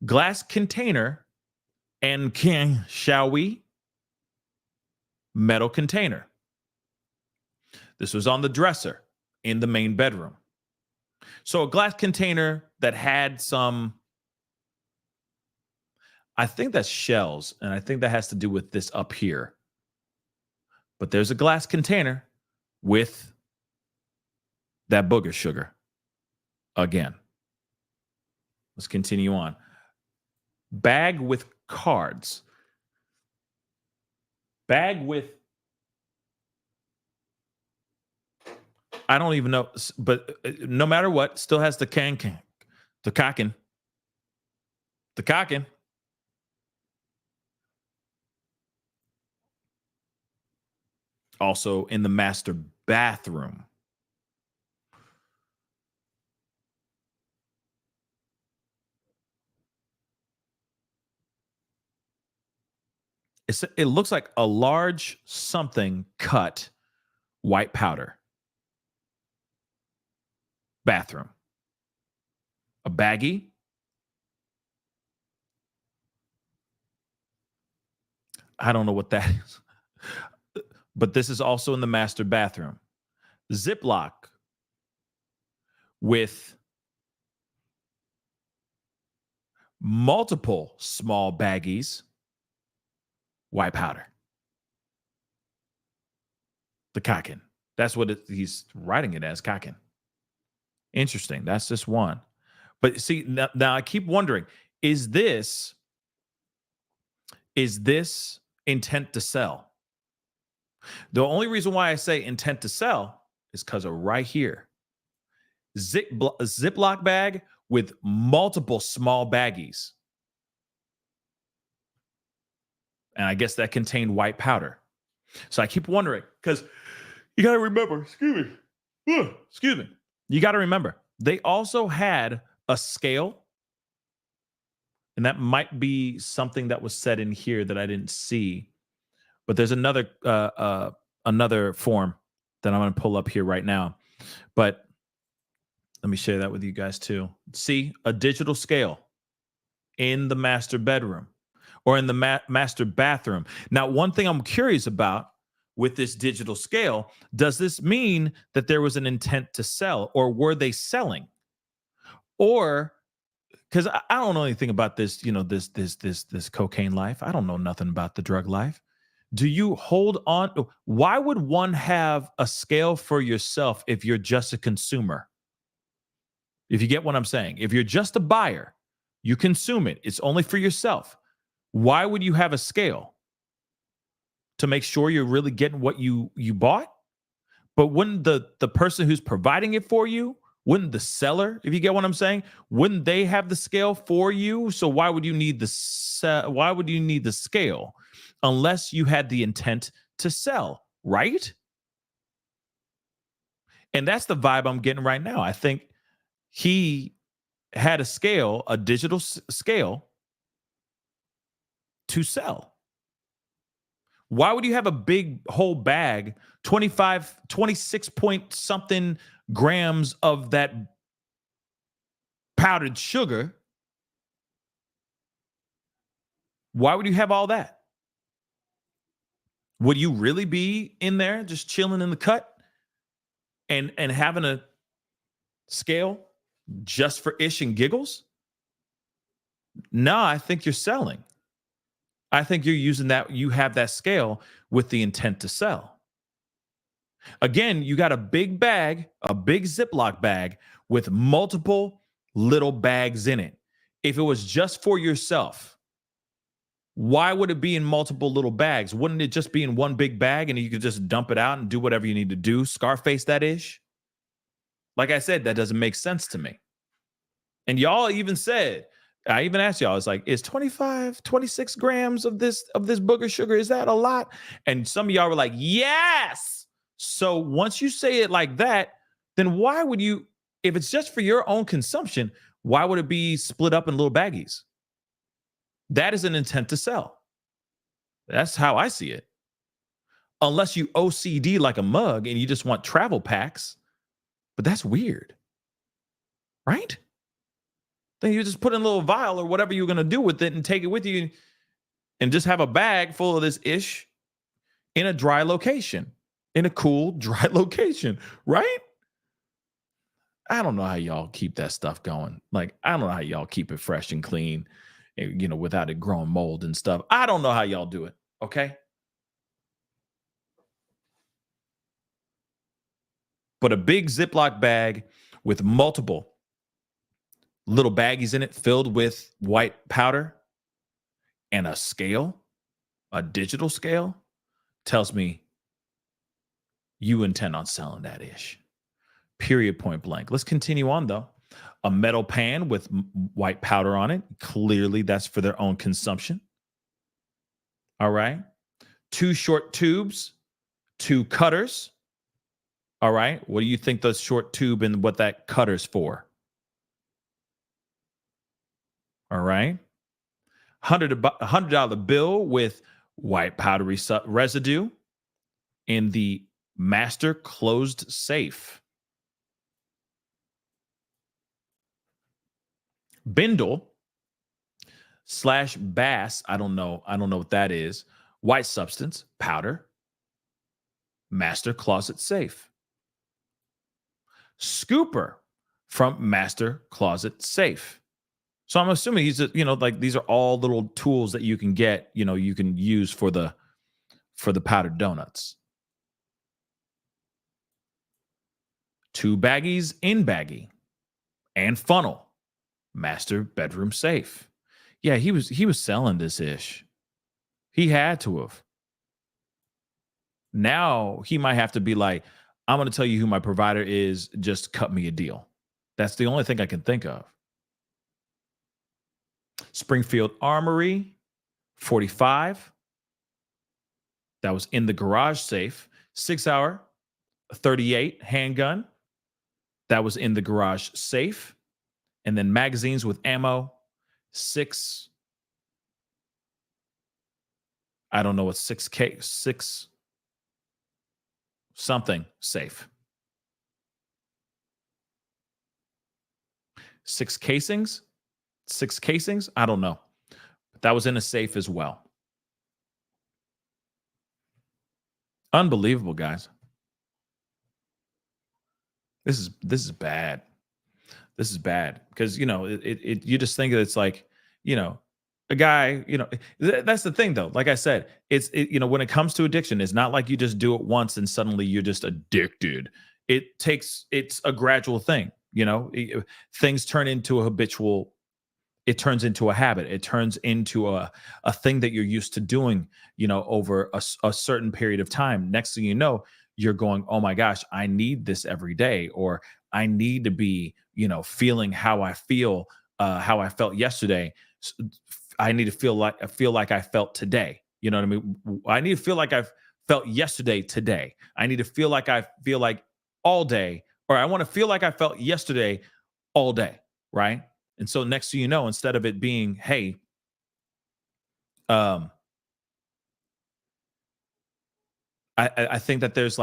Glass container and shall we? Metal container. This was on the dresser in the main bedroom. So a glass container that had some, I think that's shells, and I think that has to do with this up here. But there's a glass container with that booger sugar. Again, let's continue on. Bag with cards. Bag with, I don't even know, but no matter what, still has the cocking. Also in the master bathroom. It looks like a large something cut white powder. Bathroom. A baggie. I don't know what that is. But this is also in the master bathroom. Ziploc with multiple small baggies. White powder. The cocking. That's what he's writing it as, cocking. Interesting. That's just one. But see, now I keep wondering, is this intent to sell? The only reason why I say intent to sell is because of right here. Ziploc bag with multiple small baggies. And I guess that contained white powder. So I keep wondering, because you got to remember, excuse me. You got to remember, they also had a scale. And that might be something that was said in here that I didn't see. But there's another form that I'm going to pull up here right now. But let me share that with you guys too. See, a digital scale in the master bedroom. Or in the master bathroom. Now, one thing I'm curious about with this digital scale, does this mean that there was an intent to sell, or were they selling? Or, because I don't know anything about this, this cocaine life. I don't know nothing about the drug life. Do you hold on? Why would one have a scale for yourself if you're just a consumer? If you get what I'm saying, if you're just a buyer, you consume it. It's only for yourself. Why would you have a scale? To make sure you're really getting what you bought? But wouldn't the person who's providing it for you, wouldn't the seller, if you get what I'm saying, wouldn't they have the scale for you? So why would you need the scale unless you had the intent to sell, right? And that's the vibe I'm getting right now. I think he had a scale, a digital scale, to sell. Why would you have a big whole bag, 26 point something grams of that powdered sugar? Why would you have all that? Would you really be in there just chilling in the cut and having a scale just for ish and giggles? No, I think you're selling. I think you're using that. You have that scale with the intent to sell. Again, you got a big bag, a big Ziploc bag with multiple little bags in it. If it was just for yourself, why would it be in multiple little bags? Wouldn't it just be in one big bag and you could just dump it out and do whatever you need to do? Scarface that ish. Like I said, that doesn't make sense to me. And y'all even said, I even asked y'all, it's like, is 26 grams of this booger sugar, is that a lot? And some of y'all were like, yes. So once you say it like that, then why would you, if it's just for your own consumption, why would it be split up in little baggies? That is an intent to sell. That's how I see it. Unless you OCD like a mug and you just want travel packs, but that's weird, right? Then you just put in a little vial or whatever you're going to do with it and take it with you and just have a bag full of this ish in a dry location, in a cool, dry location, right? I don't know how y'all keep that stuff going. Like, I don't know how y'all keep it fresh and clean, without it growing mold and stuff. I don't know how y'all do it. Okay. But a big Ziploc bag with multiple little baggies in it filled with white powder and a scale, a digital scale, tells me you intend on selling that ish. Period, point blank. Let's continue on, though. A metal pan with white powder on it. Clearly, that's for their own consumption. All right. 2 short tubes, 2 cutters. All right. What do you think the short tube and what that cutter's for? All right. $100 bill with white powdery residue in the master closed safe. Bindle / bass. I don't know what that is. White substance, powder, master closet safe. Scooper from master closet safe. So I'm assuming these are all little tools that you can get, you can use for the powdered donuts. 2 baggies in baggie and funnel, master bedroom safe. Yeah, he was selling this ish. He had to have. Now he might have to be like, I'm going to tell you who my provider is. Just cut me a deal. That's the only thing I can think of. Springfield Armory, 45. That was in the garage safe. 6-hour, 38 handgun. That was in the garage safe. And then magazines with ammo, 6. I don't know what 6K, 6 something safe. 6 casings? 6 casings? I don't know. But that was in a safe as well. Unbelievable, guys. This is bad. This is bad because you just think that it's like, a guy, that's the thing though. Like I said, it's when it comes to addiction, it's not like you just do it once and suddenly you're just addicted. It's a gradual thing. Things turn into a habitual. It turns into a habit. It turns into a thing that you're used to doing, over a certain period of time. Next thing you know, you're going, oh my gosh, I need this every day, or I need to be, feeling how I feel, how I felt yesterday. I need to feel like I felt today. You know what I mean? I need to feel like I've felt yesterday today. I need to feel like I feel like all day, or I want to feel like I felt yesterday all day, right? And so next thing you know, instead of it being, hey, I think that there's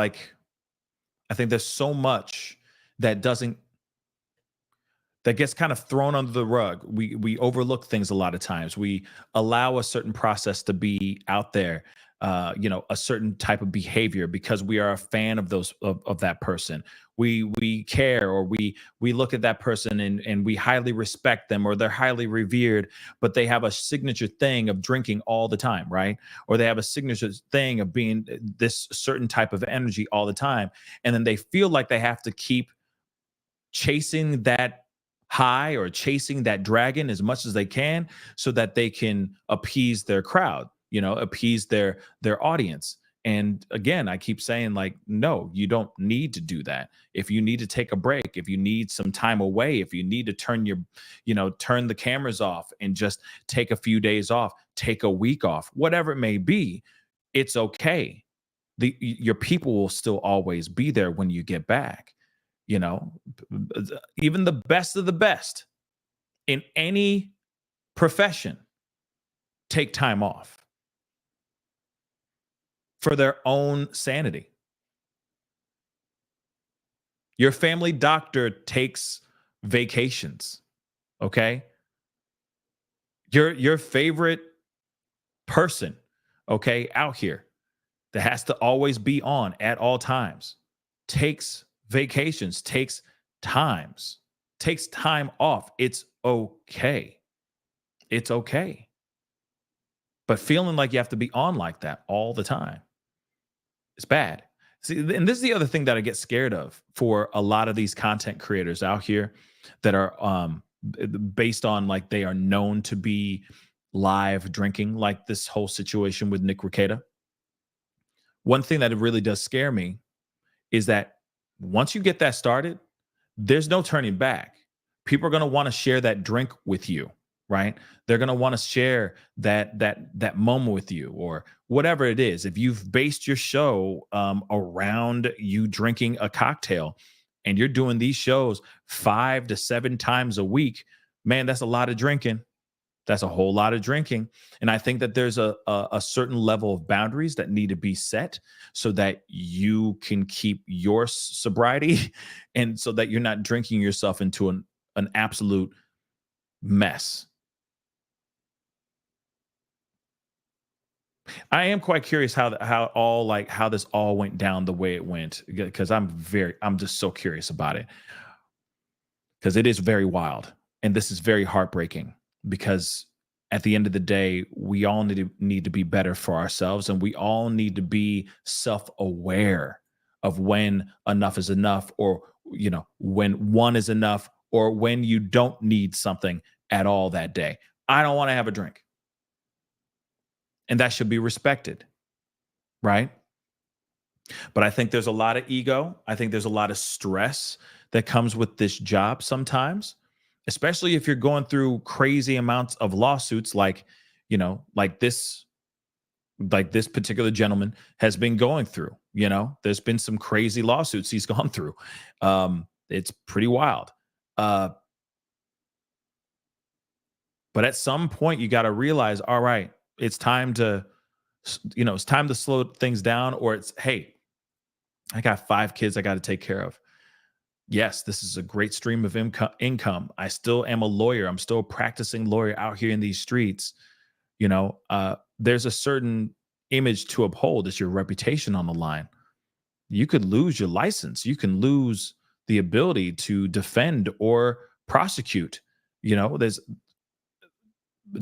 so much that gets kind of thrown under the rug. We overlook things a lot of times. We allow a certain process to be out there, a certain type of behavior because we are a fan of of that person. We care, or we look at that person and we highly respect them, or they're highly revered, but they have a signature thing of drinking all the time, right? Or they have a signature thing of being this certain type of energy all the time. And then they feel like they have to keep chasing that high or chasing that dragon as much as they can so that they can appease their crowd, appease their audience. And again, I keep saying, like, no, you don't need to do that. If you need to take a break, if you need some time away, if you need to turn the cameras off and just take a few days off, take a week off, whatever it may be, it's okay. Your people will still always be there when you get back. Even the best of the best in any profession take time off for their own sanity. Your family doctor takes vacations, okay? Your favorite person, okay, out here that has to always be on at all times takes vacations, takes times, takes time off. It's okay. It's okay. But feeling like you have to be on like that all the time, it's bad. See, and this is the other thing that I get scared of for a lot of these content creators out here that are based on like they are known to be live drinking, like this whole situation with Nick Rekieta. One thing that really does scare me is that once you get that started, there's no turning back. People are going to want to share that drink with you, right? They're going to want to share that moment with you, or whatever it is. If you've based your show around you drinking a cocktail and you're doing these shows 5 to 7 times a week, man, that's a lot of drinking. That's a whole lot of drinking. And I think that there's a certain level of boundaries that need to be set so that you can keep your sobriety and so that you're not drinking yourself into an absolute mess. I am quite curious how this all went down the way it went, because I'm just so curious about it, because it is very wild and this is very heartbreaking, because at the end of the day, we all need to be better for ourselves, and we all need to be self-aware of when enough is enough, or when one is enough, or when you don't need something at all that day. I don't want to have a drink. And that should be respected, right? But I think there's a lot of ego. I think there's a lot of stress that comes with this job sometimes, especially if you're going through crazy amounts of lawsuits like this particular gentleman has been going through. There's been some crazy lawsuits he's gone through. It's pretty wild. But at some point you got to realize, all right, it's time to slow things down, or it's, hey, I got 5 kids I got to take care of. Yes, this is a great stream of income. I still am a lawyer. I'm still a practicing lawyer out here in these streets. There's a certain image to uphold. It's your reputation on the line. You could lose your license. You can lose the ability to defend or prosecute.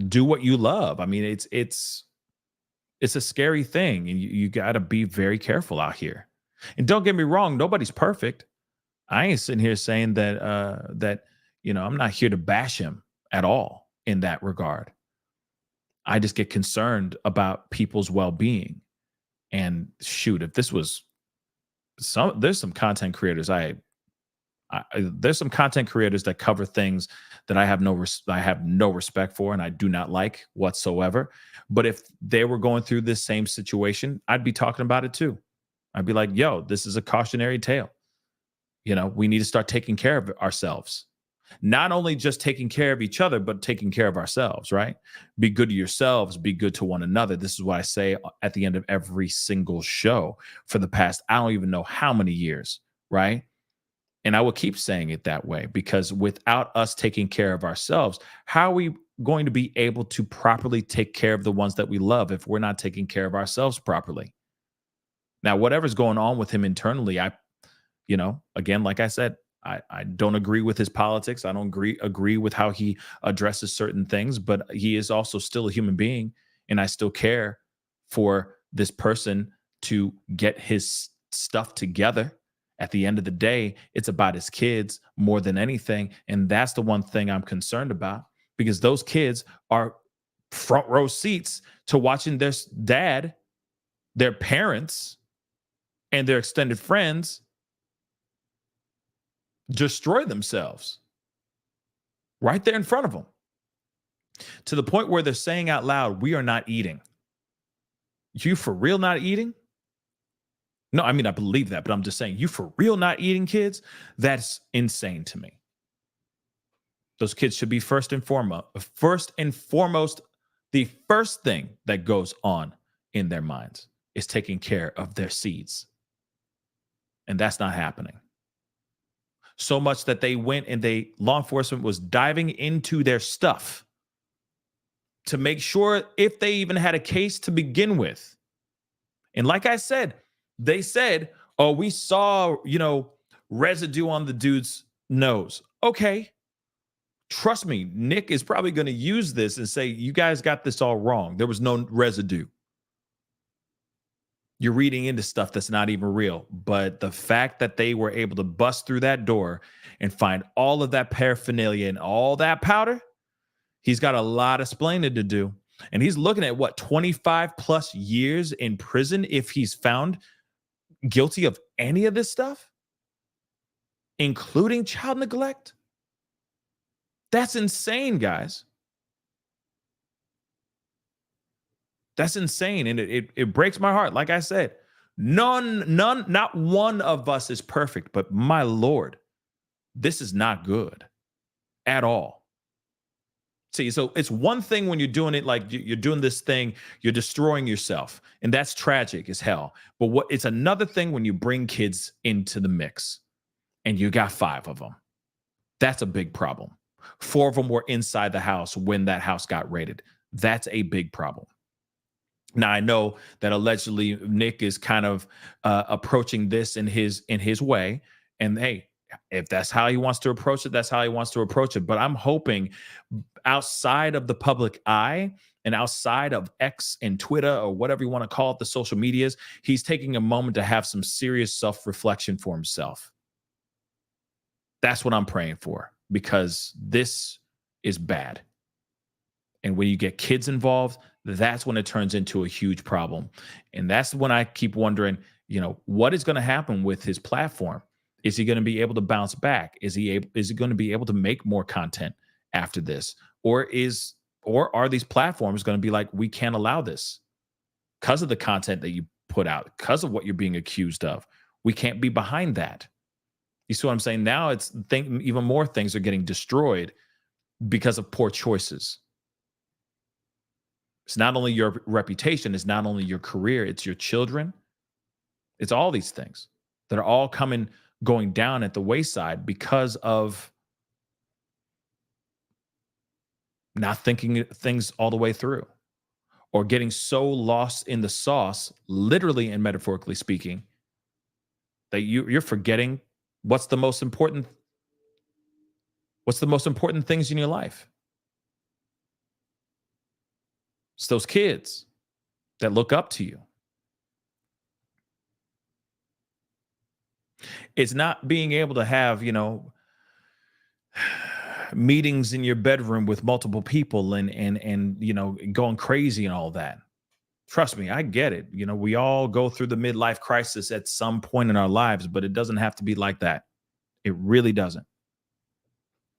Do what you love. I mean, it's a scary thing, and you got to be very careful out here. And don't get me wrong, nobody's perfect. I ain't sitting here saying that I'm not here to bash him at all in that regard. I just get concerned about people's well-being. And shoot, if this was there's some content creators there's some content creators that cover things that I have no respect for, and I do not like whatsoever. But if they were going through this same situation, I'd be talking about it too. I'd be like, yo, this is a cautionary tale. We need to start taking care of ourselves. Not only just taking care of each other, but taking care of ourselves, right? Be good to yourselves, be good to one another. This is what I say at the end of every single show for the past, I don't even know how many years, right? And I will keep saying it that way, because without us taking care of ourselves, how are we going to be able to properly take care of the ones that we love if we're not taking care of ourselves properly? Now, whatever's going on with him internally, again, like I said, I don't agree with his politics. I don't agree with how he addresses certain things, but he is also still a human being, and I still care for this person to get his stuff together. At the end of the day, it's about his kids more than anything, and that's the one thing I'm concerned about, because those kids are front row seats to watching their dad, their parents, and their extended friends destroy themselves right there in front of them, to the point where they're saying out loud, we are not eating. You for real not eating? No, I mean, I believe that, but I'm just saying, you for real not eating, kids? That's insane to me. Those kids should be first and foremost, the first thing that goes on in their minds is taking care of their seeds. And that's not happening. So much that they went and law enforcement was diving into their stuff to make sure if they even had a case to begin with. And like I said, they said, oh, we saw, residue on the dude's knows. Okay, trust me, Nick is probably going to use this and say, you guys got this all wrong. There was no residue. You're reading into stuff that's not even real. But the fact that they were able to bust through that door and find all of that paraphernalia and all that powder, he's got a lot of explaining to do. And he's looking at what, 25 plus years in prison if he's found guilty of any of this stuff, including child neglect. That's insane, guys. That's insane. And it breaks my heart. Like I said, not one of us is perfect, but my Lord, this is not good at all. See, so it's one thing when you're doing it, like you're doing this thing, you're destroying yourself, and that's tragic as hell. But it's another thing when you bring kids into the mix and you got 5 of them. That's a big problem. 4 of them were inside the house when that house got raided. That's a big problem. Now, I know that allegedly Nick is kind of approaching this in his way. And hey, if that's how he wants to approach it, that's how he wants to approach it. But I'm hoping outside of the public eye and outside of X and Twitter or whatever you want to call it, the social medias, he's taking a moment to have some serious self-reflection for himself. That's what I'm praying for, because this is bad. And when you get kids involved, that's when it turns into a huge problem. And that's when I keep wondering, what is going to happen with his platform? Is he going to be able to bounce back? Is he going to be able to make more content after this? Or are these platforms going to be like, we can't allow this because of the content that you put out, because of what you're being accused of? We can't be behind that. You see what I'm saying? Now even more things are getting destroyed because of poor choices. It's not only your reputation, it's not only your career, it's your children. It's all these things that are all going down at the wayside because of not thinking things all the way through, or getting so lost in the sauce, literally and metaphorically speaking, that you're forgetting what's the most important things in your life. It's those kids that look up to you. It's not being able to have, meetings in your bedroom with multiple people and going crazy and all that. Trust me, I get it. We all go through the midlife crisis at some point in our lives, but it doesn't have to be like that. It really doesn't.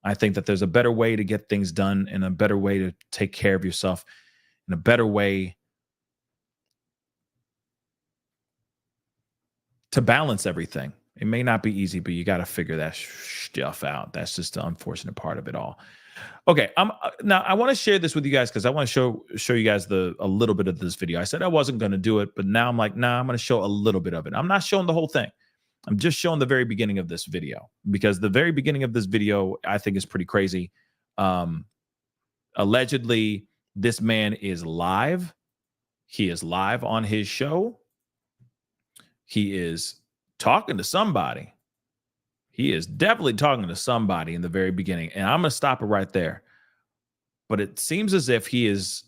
I think that there's a better way to get things done and a better way to take care of yourself and a better way to balance everything. It may not be easy, but you got to figure that stuff out. That's just the unfortunate part of it all. Okay, now I want to share this with you guys because I want to show you guys a little bit of this video. I said I wasn't going to do it, but now I'm like, nah, I'm going to show a little bit of it. I'm not showing the whole thing. I'm just showing the very beginning of this video, because the very beginning of this video I think is pretty crazy. Allegedly, this man is live. He is live on his show. He is talking to somebody. He is definitely talking to somebody in the very beginning. And I'm going to stop it right there. But it seems as if he is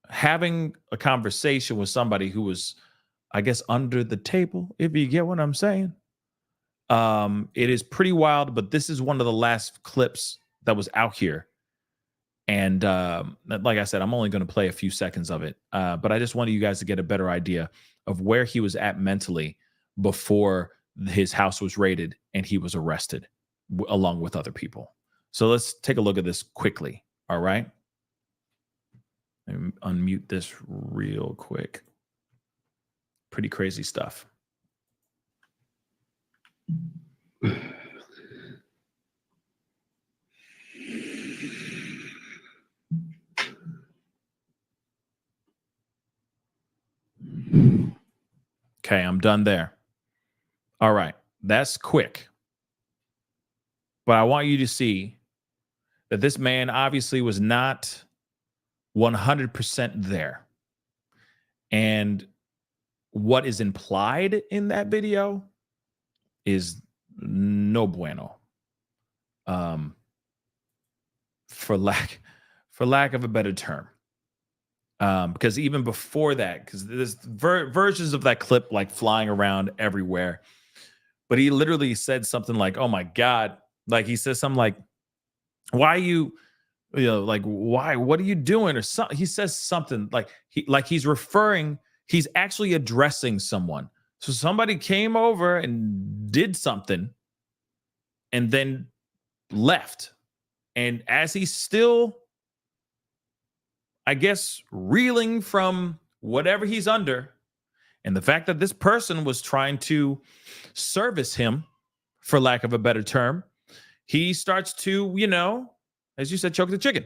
having a conversation with somebody who was, I guess, under the table, if you get what I'm saying. It is pretty wild, but this is one of the last clips that was out here. And like I said, I'm only going to play a few seconds of it. But I just wanted you guys to get a better idea of where he was at mentally before his house was raided and he was arrested along with other people. So let's take a look at this quickly. All right. Let me unmute this real quick. Pretty crazy stuff. Okay, I'm done there. All right, that's quick. But I want you to see that this man obviously was not 100% there. And what is implied in that video is no bueno. for lack of a better term. Because even before that, because there's versions of that clip like flying around everywhere, but he literally said something like, "Oh my God," like he says something like, "Why you know, like why? What are you doing?" Or something. He says something like he's actually addressing someone. So somebody came over and did something, and then left. And as he's still, I guess, reeling from whatever he's under, and the fact that this person was trying to service him, for lack of a better term, he starts to, as you said, choke the chicken.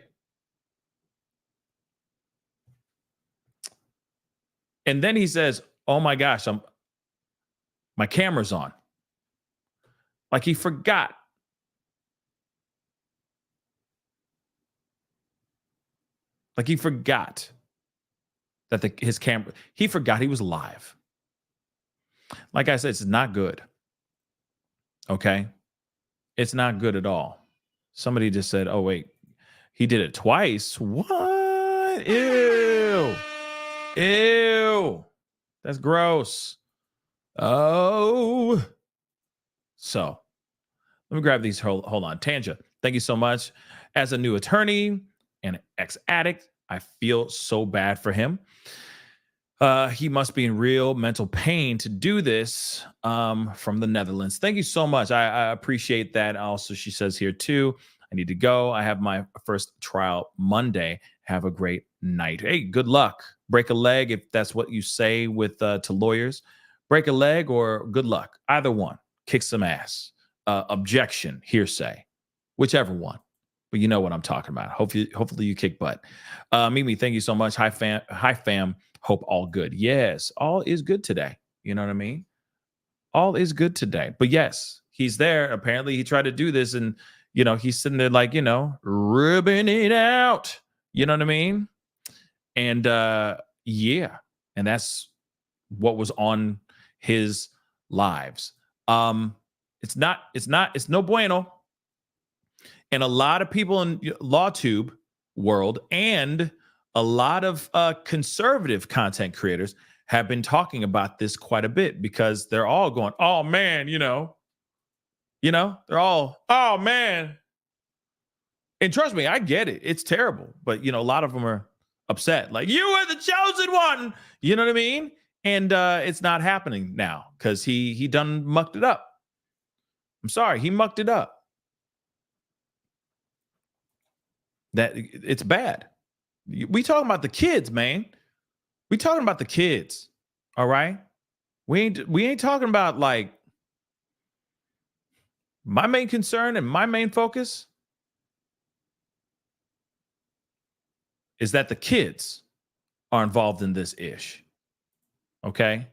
And then he says, "Oh my gosh, my camera's on." Like he forgot. Like he forgot that his camera, he forgot he was live. Like I said, it's not good. Okay? It's not good at all. Somebody just said, "Oh, wait, he did it twice." What? Ew. Ew. That's gross. Oh. So let me grab these. Hold on. Tanja, thank you so much. As a new attorney and ex-addict, I feel so bad for him. He must be in real mental pain to do this, from the Netherlands. Thank you so much. I appreciate that. Also, she says here too, I need to go. I have my first trial Monday. Have a great night. Hey, good luck. Break a leg if that's what you say with to lawyers. Break a leg or good luck. Either one. Kick some ass. Objection, hearsay, whichever one. But you know what I'm talking about. Hopefully you kick butt. Mimi, thank you so much. Hi fam. Hope all good. Yes, all is good today. You know what I mean? All is good today. But yes, he's there. Apparently he tried to do this and, he's sitting there like, ribbing it out. You know what I mean? And yeah, and that's what was on his lives. It's no bueno. And a lot of people in LawTube world and a lot of conservative content creators have been talking about this quite a bit because they're all going, "Oh man, they're all, oh man." And trust me, I get it. It's terrible. But, a lot of them are upset. Like, "You are the chosen one." You know what I mean? And it's not happening now because he done mucked it up. I'm sorry. He mucked it up. That it's bad. We talking about the kids, man. We talking about the kids. All right. We ain't talking about like my main concern and my main focus is that the kids are involved in this ish. Okay.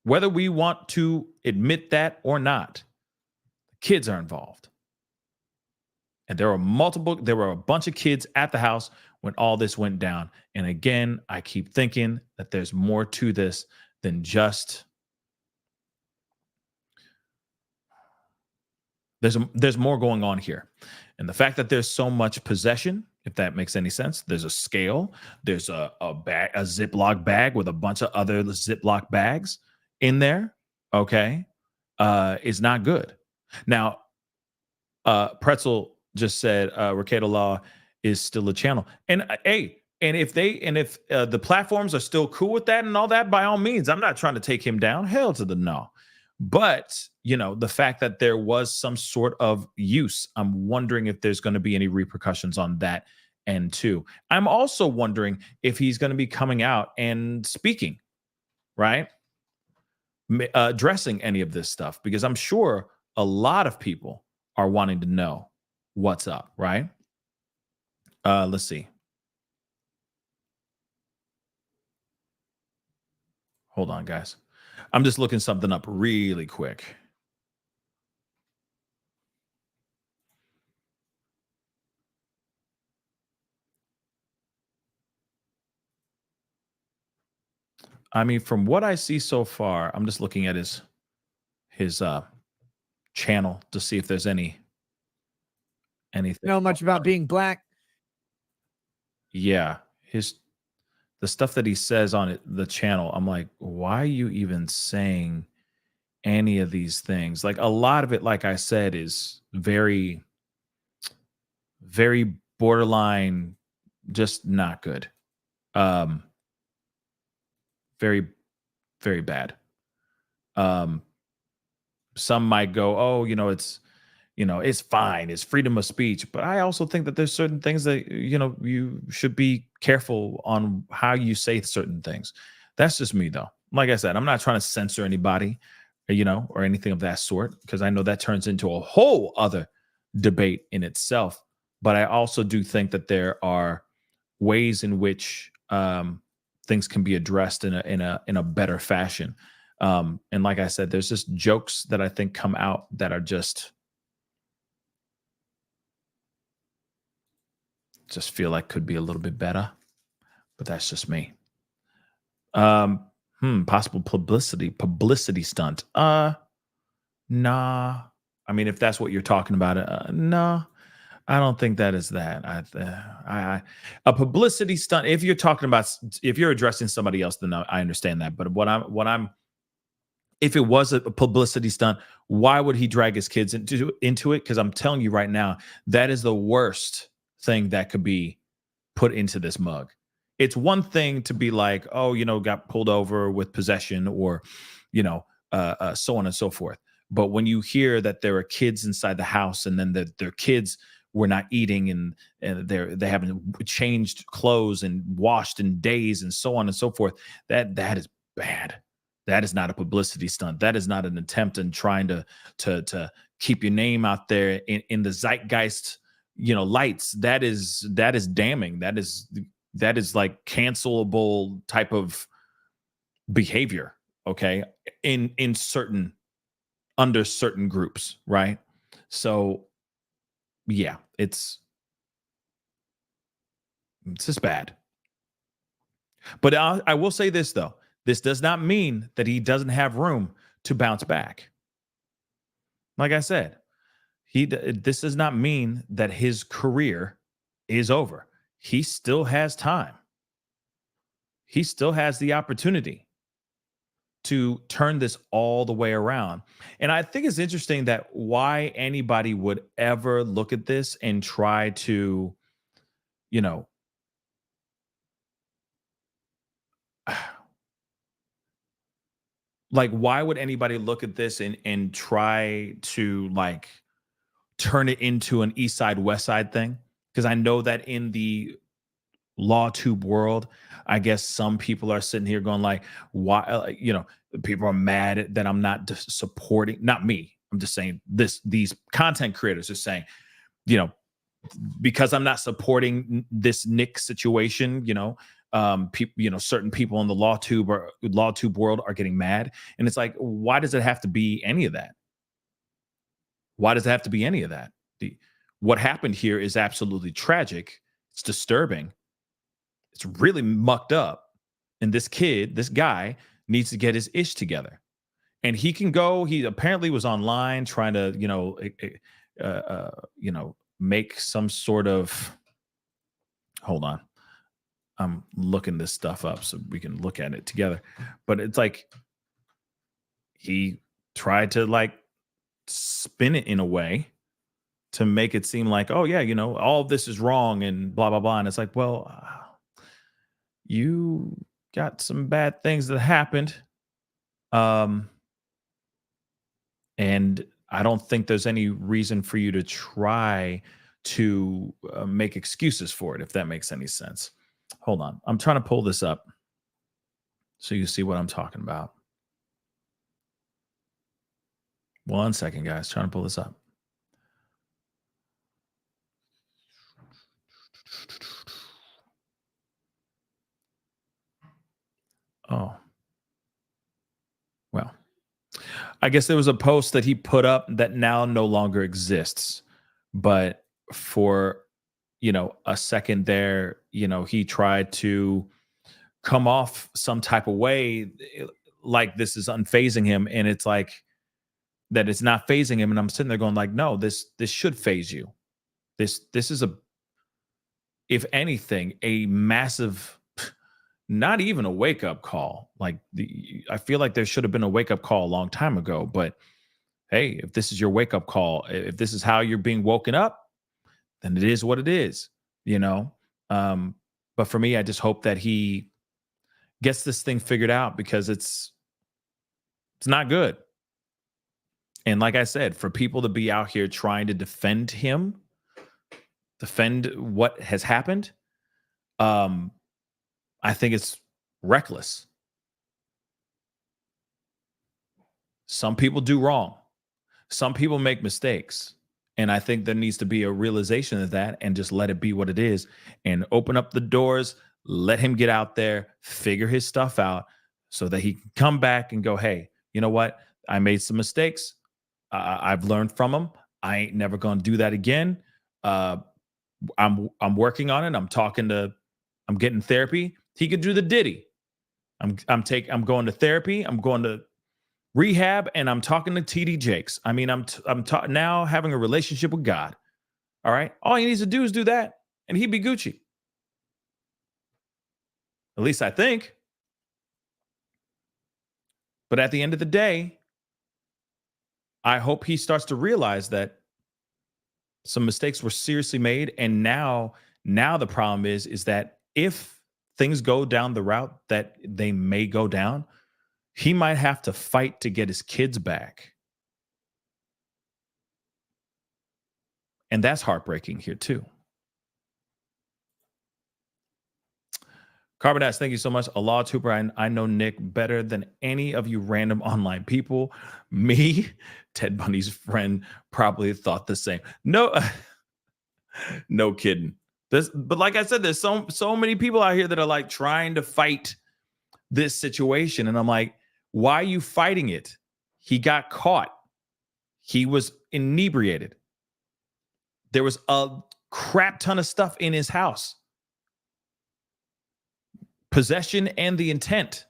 Whether we want to admit that or not, the kids are involved. And there were a bunch of kids at the house when all this went down. And again, I keep thinking that there's more to this than just there's more going on here. And the fact that there's so much possession, if that makes any sense, there's a scale, there's a Ziploc bag with a bunch of other Ziploc bags in there, okay, is not good. Now, Pretzel just said Rekeita Law is still a channel. And if the platforms are still cool with that and all that, by all means, I'm not trying to take him down. Hell to the no. But, the fact that there was some sort of use, I'm wondering if there's going to be any repercussions on that end too. I'm also wondering if he's going to be coming out and speaking, right? Addressing any of this stuff, because I'm sure a lot of people are wanting to know what's up, right? Let's see. Hold on, guys. I'm just looking something up really quick. I mean, from what I see so far, I'm just looking at his channel to see if there's any anything. Know much about being black? Yeah, the stuff that he says on the channel, I'm like, why are you even saying any of these things? Like, a lot of it, like I said, is very, very borderline, just not good. Very, very bad. Some might go, oh, it's fine, it's freedom of speech. But I also think that there's certain things that, you should be careful on how you say certain things. That's just me, though. Like I said, I'm not trying to censor anybody, or anything of that sort, because I know that turns into a whole other debate in itself. But I also do think that there are ways in which things can be addressed in a better fashion. And like I said, there's just jokes that I think come out that are just feel like could be a little bit better, but that's just me. Possible publicity stunt. Nah. I mean, if that's what you're talking about, nah. I don't think that is that. A publicity stunt. If you're addressing somebody else, then I understand that. But if it was a publicity stunt, why would he drag his kids into it? Because I'm telling you right now, that is the worst thing that could be put into this mug. It's one thing to be like, oh, got pulled over with possession or, so on and so forth. But when you hear that there are kids inside the house and then their kids were not eating and they haven't changed clothes and washed in days and so on and so forth, that is bad. That is not a publicity stunt. That is not an attempt in trying to keep your name out there in the zeitgeist, lights. That is damning. That is like cancelable type of behavior. Okay. Under certain groups. Right. So yeah, it's just bad. But I will say this, though. This does not mean that he doesn't have room to bounce back. Like I said, this does not mean that his career is over. He still has time. He still has the opportunity to turn this all the way around. And I think it's interesting that why anybody would ever look at this and try to, like, why would anybody look at this and try to like turn it into an East Side, West Side thing? Because I know that in the LawTube world, I guess some people are sitting here going like, why, people are mad that I'm not supporting, not me. I'm just saying these content creators are saying, because I'm not supporting this Nick situation, certain people in the LawTube world are getting mad. And it's like, why does it have to be any of that? Why does it have to be any of that? What happened here is absolutely tragic. It's disturbing. It's really mucked up. And this guy needs to get his ish together. And he can go, he apparently was online trying to, make some sort of, hold on. I'm looking this stuff up so we can look at it together. But it's like he tried to like spin it in a way to make it seem like, oh yeah, all of this is wrong and blah, blah, blah. And it's like, well, you got some bad things that happened. And I don't think there's any reason for you to try to make excuses for it, if that makes any sense. Hold on. I'm trying to pull this up so you see what I'm talking about. 1 second, guys. Trying to pull this up. Oh. Well, I guess there was a post that he put up that now no longer exists. But for, a second there, he tried to come off some type of way like this is unfazing him. And it's like that it's not phasing him. And I'm sitting there going like, no, this should phase you. This is if anything, a massive, not even a wake-up call. Like, I feel like there should have been a wake-up call a long time ago. But hey, if this is your wake-up call, if this is how you're being woken up, then it is what it is, you know? But for me, I just hope that he gets this thing figured out, because it's not good. And like I said, for people to be out here trying to defend him, defend what has happened, I think it's reckless. Some people do wrong. Some people make mistakes. And I think there needs to be a realization of that, and just let it be what it is, and open up the doors, let him get out there, figure his stuff out, so that he can come back and go, hey, you know what? I made some mistakes. I've learned from them. I ain't never going to do that again. I'm working on it. I'm getting therapy. He could do the Diddy. I'm going to therapy. I'm going to rehab, and I'm talking to TD Jakes. I mean, I'm now having a relationship with God. All right. All he needs to do is do that, and he'd be Gucci. At least I think. But at the end of the day, I hope he starts to realize that some mistakes were seriously made. And now the problem is that if things go down the route that they may go down, he might have to fight to get his kids back. And that's heartbreaking here too. Carbonax, thank you so much. A LawTuber, I know Nick better than any of you random online people. Me, Ted Bundy's friend, probably thought the same. No, no kidding. But like I said, there's so many people out here that are like trying to fight this situation. And I'm like, why are you fighting it? He got caught. He was inebriated. There was a crap ton of stuff in his house. Possession and the intent.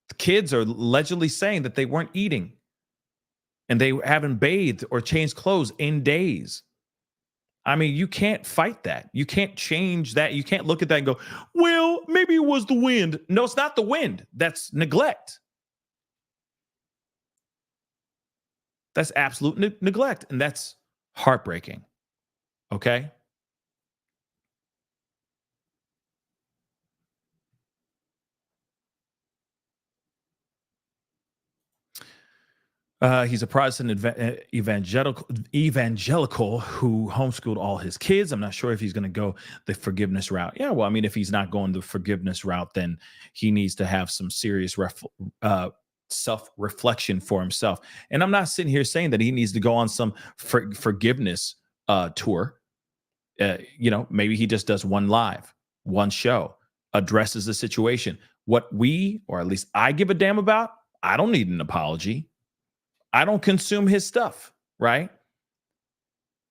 The kids are allegedly saying that they weren't eating, and they haven't bathed or changed clothes in days. I mean, you can't fight that. You can't change that. You can't look at that and go, well, maybe it was the wind. No, it's not the wind. That's neglect. That's absolute neglect. And that's heartbreaking. Okay? He's a Protestant evangelical who homeschooled all his kids. I'm not sure if he's going to go the forgiveness route. Yeah, well, I mean, if he's not going the forgiveness route, then he needs to have some serious self-reflection for himself. And I'm not sitting here saying that he needs to go on some forgiveness tour. Maybe he just does one live, one show, addresses the situation. What we, or at least I, give a damn about, I don't need an apology. I don't consume his stuff, right?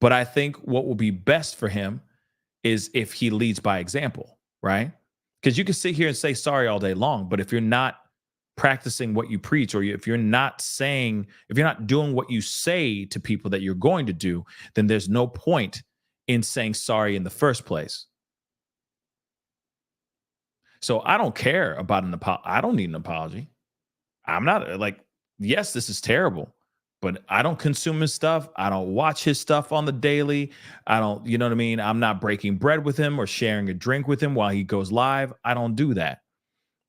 But I think what will be best for him is if he leads by example, right? Because you can sit here and say sorry all day long, but if you're not practicing what you preach, or if you're not doing what you say to people that you're going to do, then there's no point in saying sorry in the first place. So I don't care about an apology. I don't need an apology. I'm not like, yes, this is terrible, but I don't consume his stuff. I don't watch his stuff on the daily. I don't, you know what I mean? I'm not breaking bread with him or sharing a drink with him while he goes live. I don't do that.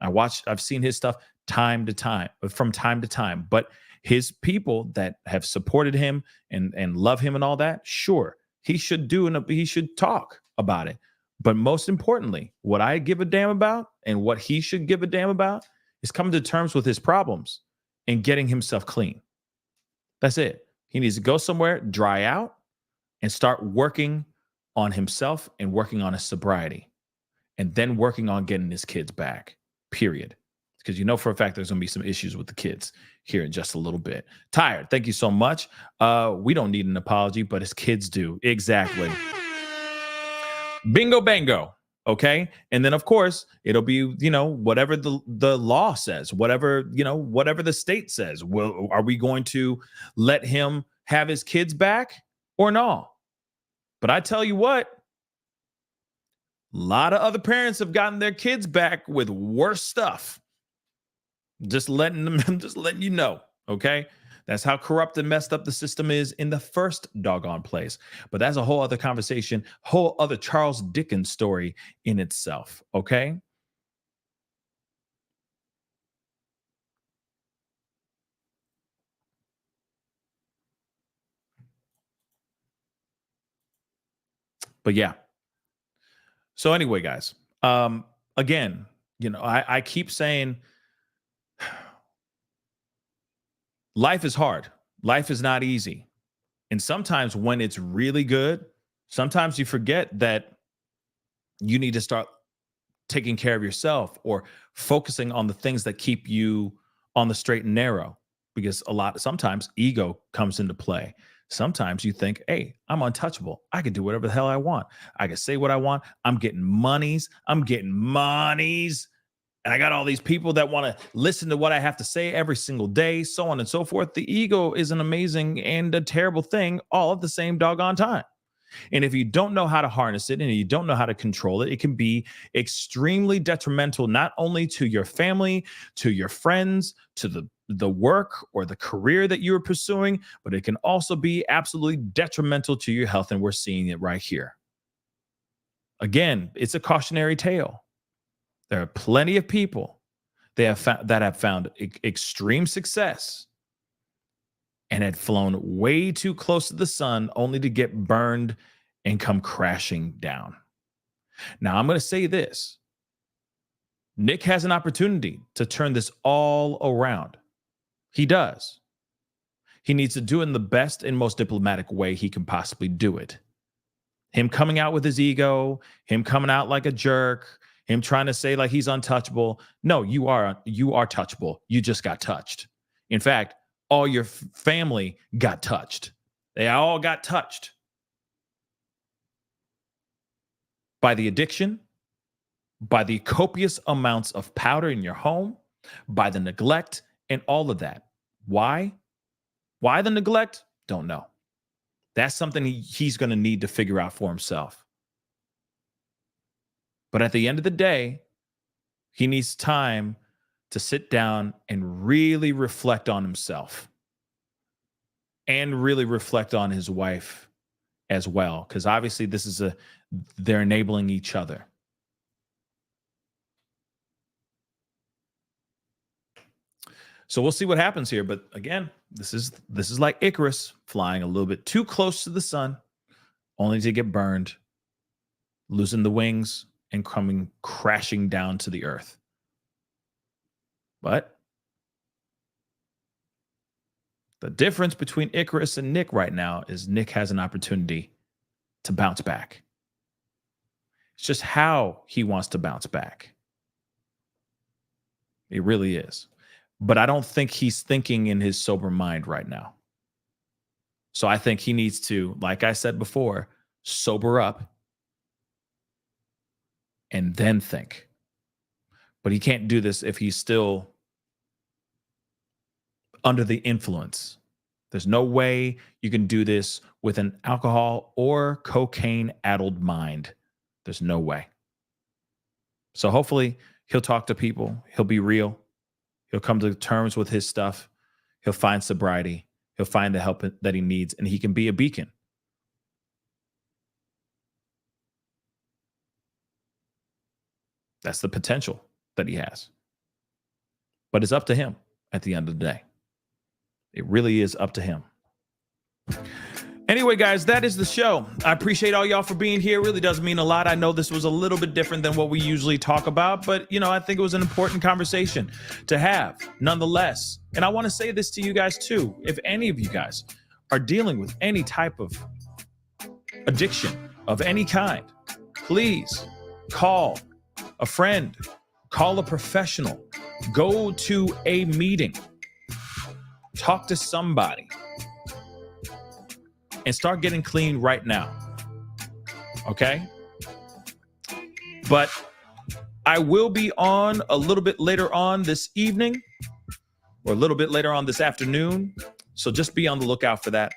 I've seen his stuff from time to time, but his people that have supported him and love him and all that, sure, he should he should talk about it. But most importantly, what I give a damn about and what he should give a damn about is coming to terms with his problems and getting himself clean. That's it. He needs to go somewhere, dry out, and start working on himself and working on his sobriety, and then working on getting his kids back, period. Because you know for a fact there's going to be some issues with the kids here in just a little bit. Tired, thank you so much. We don't need an apology, but his kids do. Exactly. Bingo bango. Okay. And then, of course, it'll be, whatever the law says, whatever the state says. Well, are we going to let him have his kids back or no? But I tell you what, a lot of other parents have gotten their kids back with worse stuff. Just letting you know, okay? That's how corrupt and messed up the system is in the first doggone place. But that's a whole other conversation, whole other Charles Dickens story in itself, okay? But yeah. So anyway, guys, again, I keep saying life is hard. Life is not easy. And sometimes when it's really good, sometimes you forget that you need to start taking care of yourself or focusing on the things that keep you on the straight and narrow, because sometimes ego comes into play. Sometimes you think, hey, I'm untouchable. I can do whatever the hell I want. I can say what I want. I'm getting monies. And I got all these people that want to listen to what I have to say every single day, so on and so forth. The ego is an amazing and a terrible thing all at the same doggone time. And if you don't know how to harness it and you don't know how to control it, it can be extremely detrimental, not only to your family, to your friends, to the work or the career that you are pursuing, but it can also be absolutely detrimental to your health. And we're seeing it right here. Again, it's a cautionary tale. There are plenty of people that have found extreme success and had flown way too close to the sun only to get burned and come crashing down. Now, I'm going to say this. Nick has an opportunity to turn this all around. He does. He needs to do it in the best and most diplomatic way he can possibly do it. Him coming out with his ego, him coming out like a jerk, him trying to say like he's untouchable. No, you are touchable. You just got touched. In fact, all your family got touched. They all got touched by the addiction, by the copious amounts of powder in your home, by the neglect and all of that. Why? Why the neglect? Don't know. That's something he's going to need to figure out for himself. But at the end of the day, he needs time to sit down and really reflect on himself and really reflect on his wife as well. Because obviously they're enabling each other. So we'll see what happens here. But again, this is like Icarus flying a little bit too close to the sun, only to get burned, losing the wings, and coming crashing down to the earth. But the difference between Icarus and Nick right now is Nick has an opportunity to bounce back. It's just how he wants to bounce back. It really is. But I don't think he's thinking in his sober mind right now. So I think he needs to, like I said before, sober up and then think. But he can't do this if he's still under the influence. There's no way you can do this with an alcohol or cocaine-addled mind. There's no way. So hopefully he'll talk to people. He'll be real. He'll come to terms with his stuff. He'll find sobriety. He'll find the help that he needs, and he can be a beacon. That's the potential that he has. But it's up to him at the end of the day. It really is up to him. Anyway, guys, that is the show. I appreciate all y'all for being here. It really does mean a lot. I know this was a little bit different than what we usually talk about, but, I think it was an important conversation to have nonetheless. And I want to say this to you guys, too. If any of you guys are dealing with any type of addiction of any kind, please call a friend, call a professional, go to a meeting, talk to somebody, and start getting clean right now. Okay? But I will be on a little bit later on this evening or a little bit later on this afternoon. So just be on the lookout for that.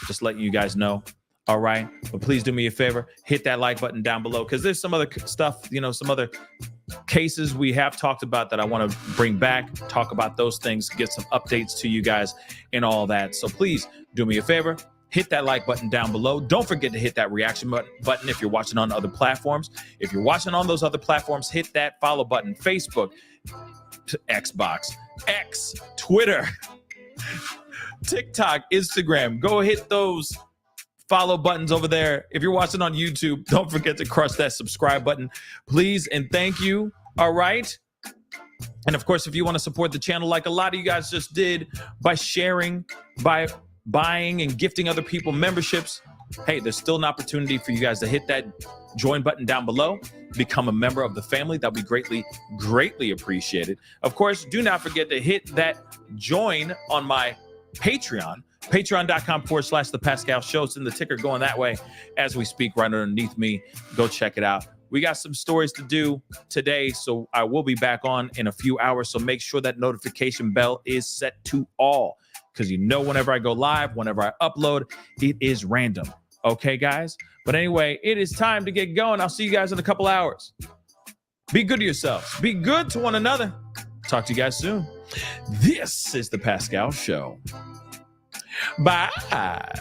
Just letting you guys know. All right. But please do me a favor, hit that like button down below, because there's some other stuff, some other cases we have talked about that I want to bring back, talk about those things, get some updates to you guys and all that. So please do me a favor, hit that like button down below. Don't forget to hit that reaction button if you're watching on other platforms. If you're watching on those other platforms, hit that follow button. Facebook, Xbox, X, Twitter, TikTok, Instagram. Go hit those follow buttons over there. If you're watching on YouTube, don't forget to crush that subscribe button, please, and thank you. All right. And of course, if you want to support the channel like a lot of you guys just did by sharing, by buying and gifting other people memberships, hey, there's still an opportunity for you guys to hit that join button down below, become a member of the family. That'll be greatly appreciated. Of course, do not forget to hit that join on my Patreon, patreon.com/the Pascal Show. It's in the ticker going that way as we speak right underneath me. Go check it out. We got some stories to do today, so I will be back on in a few hours. So make sure that notification bell is set to all, because whenever I go live, whenever I upload, it is random. Okay, guys? But anyway, it is time to get going. I'll see you guys in a couple hours. Be good to yourselves. Be good to one another. Talk to you guys soon. This is the Pascal Show. Bye.